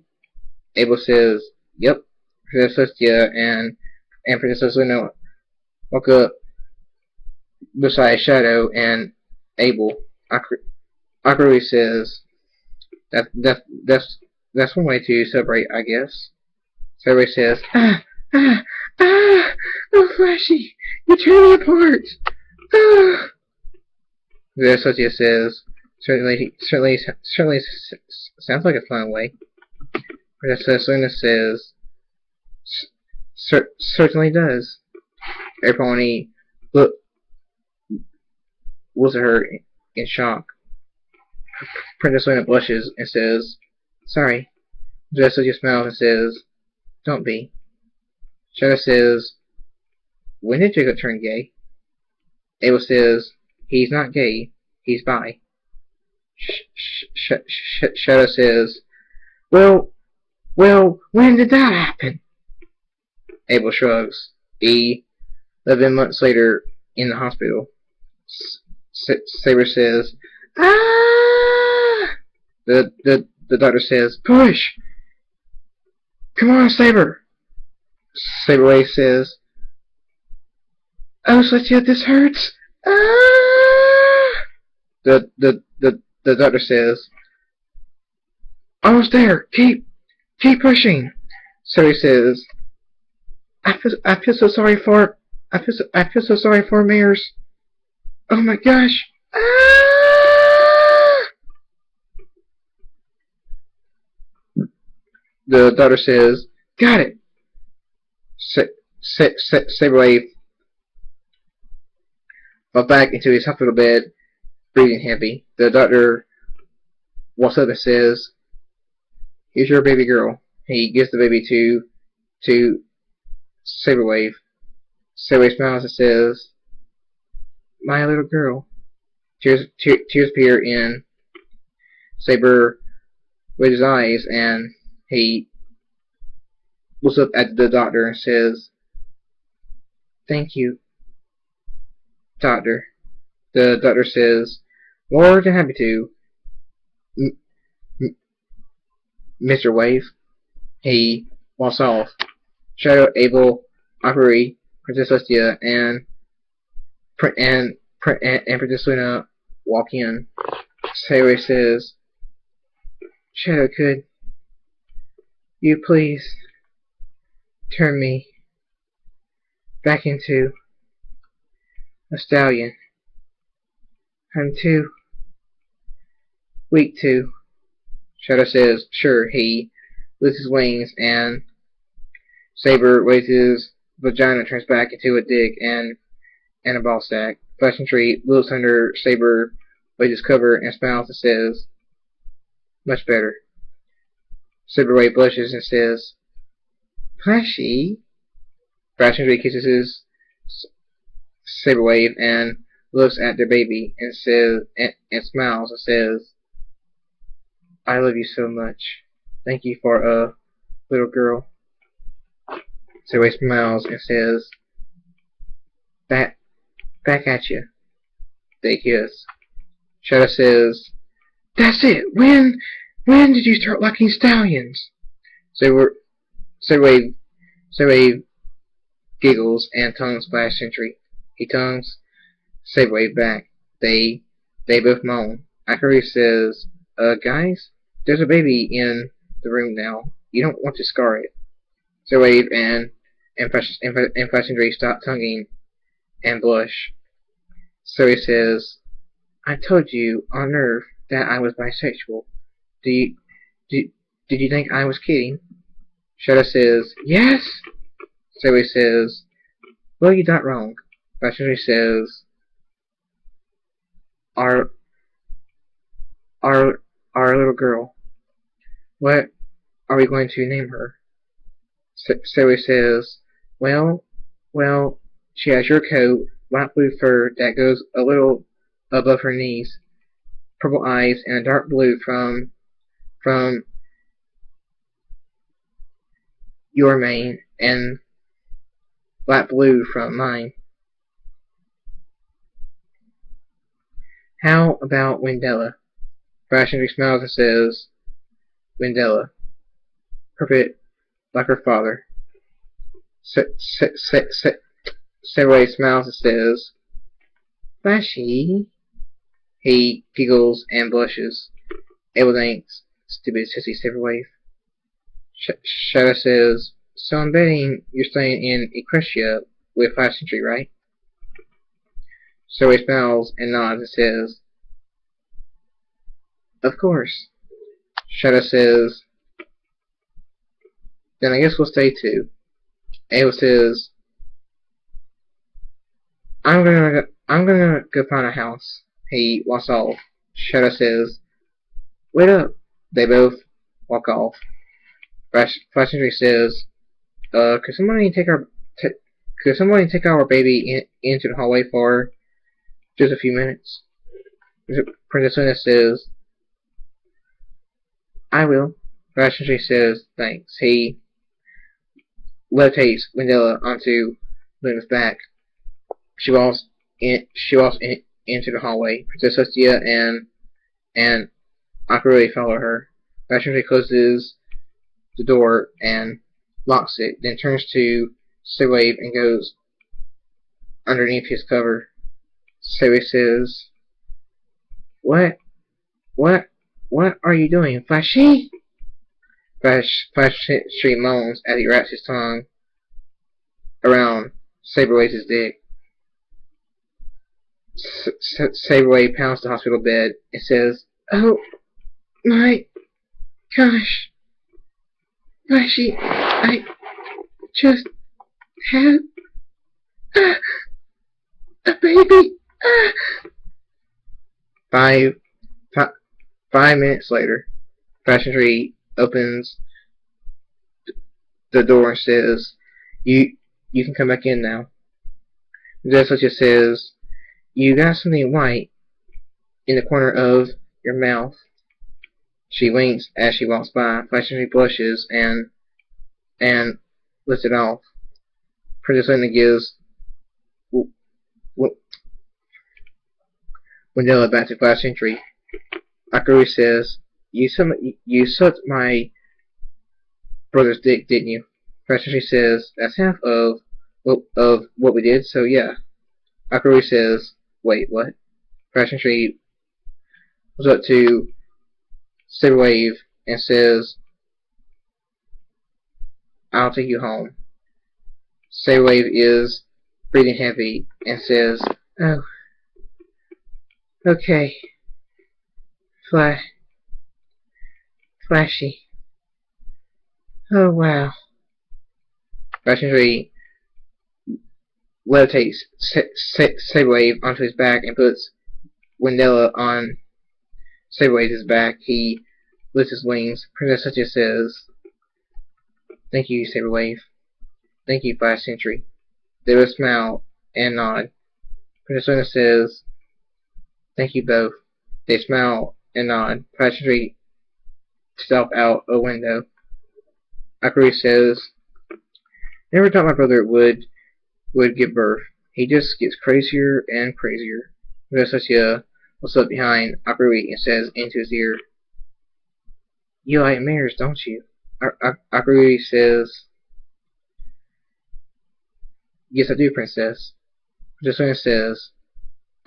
S1: Abel says, yep. Princess Celestia and Princess Luna walk up beside Shadow and Abel. Akari says, that's one way to celebrate, I guess. Saber says, oh, Flashy, you tear me apart. The associate says, certainly sounds like a fun way. Princess Luna says, certainly does. Everybody looks at her in shock. Princess Luna blushes and says, sorry. The associate smiles and says, don't be. Shadow says, when did Jacob turn gay? Abel says, he's not gay, he's bi. Shadow says, well, when did that happen? Abel shrugs. 11 months later, in the hospital. Saber says, ah! The doctor says, push! Come on, Saber! Saber Wave says, oh, Celestia, this hurts! Ah! The doctor says, almost there! Keep pushing! Saber says, I feel so sorry for mares. Oh my gosh! Ah! The doctor says, got it! Saber Wave fell back into his hospital bed, breathing heavy. The doctor walks up and says, here's your baby girl. He gives the baby to Saber Wave. Saber Wave smiles and says, my little girl. Tears appear in Saber Wave's eyes, and he looks up at the doctor and says, thank you, doctor. The doctor says, more than happy to, Mr. Wave. He walks off. Shadow, Abel, Akari, Princess Celestia, and Princess Luna walk in. Saber says, Shadow, could you please turn me back into a stallion. I'm too weak to. Shadow says, sure. He lifts his wings, and Saber waves his vagina, turns back into a dick and a ball sack. Flashing Tree looks under Saber, waves his cover, and smiles and says, much better. Saber Wave blushes and says, Flashy. Flashing Tree kisses his Saber Wave and looks at their baby and says and smiles and says, I love you so much. Thank you for a little girl. Saber Wave smiles and says, back at you. They kiss. Shadow says, that's it. When did you start liking stallions? Saber Wave giggles and tongues Flashing Tree. He tongues Saber Wave back. They both moan. Akari says, guys, there's a baby in the room now. You don't want to scar it. Saber Wave and Flashing Tree stop tonguing and blush. So he says, I told you on Nerve that I was bisexual. Did you think I was kidding? Shadow says, yes. So he says, well, you're not wrong. Flashing Tree says, our little girl. What are we going to name her? So he says, well, she has your coat, light blue fur that goes a little above her knees, purple eyes, and a dark blue from your mane, and light blue from mine. How about Wendella? Flashing Tree smiles and says, Wendella. Perfect like her father. Saber smiles and says, Flashy. He giggles and blushes. Abel thinks, stupid sissy Saber Wave. Shadow says, so I'm betting you're staying in Equestria with Flashing Tree, right? So he smiles and nods and says, of course. Shadow says, then I guess we'll stay too. Abel says, I'm gonna go find a house. He walks off. Shadow says, wait up. They both walk off. Flashing Tree says, could somebody take our baby into the hallway for just a few minutes? Princess Luna says, I will. Flashing Tree says, thanks. He levitates Wendella onto Luna's back. She walks into the hallway. Princess Hestia and Akari follow her. Flashing Tree closes the door and locks it, then turns to Saber Wave and goes underneath his cover. Saber says, What are you doing, Flashy? Flashing Tree moans as he wraps his tongue around Saber Wave's dick. Saber Wave pounds the hospital bed and says, oh my gosh, Flashy, I just had a baby. 5 minutes later, Flashing Tree opens the door and says, you can come back in now. Jessica just says, you got something white in the corner of your mouth. She winks as she walks by. Flashing Tree blushes and lifts it off. Princess Luna gives Wendella back to Flashing Tree. Akari says, you sucked my brother's dick, didn't you? Flashing Tree says, that's half of what we did, so yeah. Akari says, wait, what? Flashing Tree goes up to Saber Wave and says, I'll take you home. Saber Wave is breathing heavy, and says, "Oh, okay, flashy. Oh wow." Saber levitates Saber Wave onto his back and puts Wendella on Saber Wave's back. He lifts his wings. Princess Satya says, "Thank you, Saber Wave. Thank you, 5th Century." They both smile and nod. Princess Luna says, "Thank you both." They smile and nod. 5th Century step out a window. Akari says, "Never thought my brother would give birth. He just gets crazier and crazier." Princess Satya looks up behind Akari and says into his ear, "You like mirrors, don't you?" Akari says, "Yes, I do, Princess." Princess Luna says,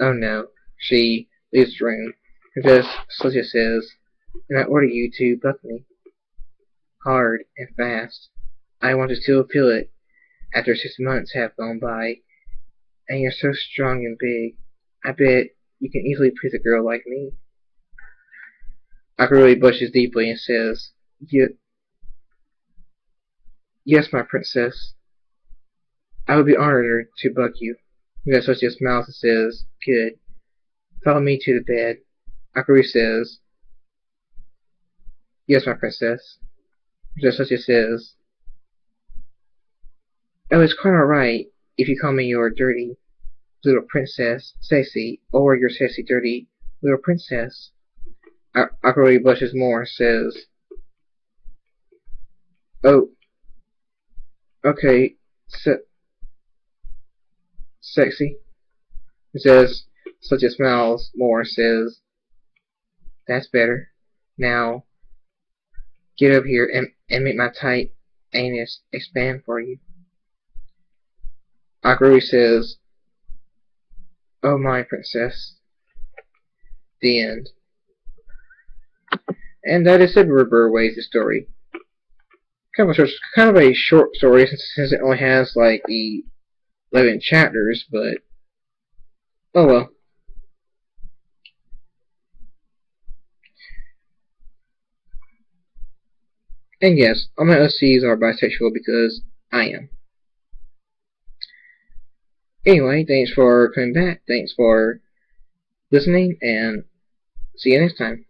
S1: "Oh no." She leaves the room. Princess Satya says, "And I order you to buck me. Hard and fast. I want to still feel it after 6 months have gone by. And you're so strong and big. I bet you can easily please a girl like me." Akari blushes deeply and says, "Yes, my princess. I would be honored to buck you." Princess Satya smiles and says, "Good. Follow me to the bed." Akari says, "Yes, my princess." Princess Satya says, "Oh, it's quite alright if you call me your dirty little princess, sexy, or your sexy, dirty little princess." Akari blushes more and says, "Oh, okay, sexy." Princess Satya smiles more and says, "That's better. Now, get up here and make my tight anus expand for you." Akari says, "Oh my princess." The end. And that is Saber Wave, the story. Kind of a short story since it only has like 11 chapters, but oh well. And yes, all my OCs are bisexual because I am. Anyway, thanks for coming back, thanks for listening, and see you next time.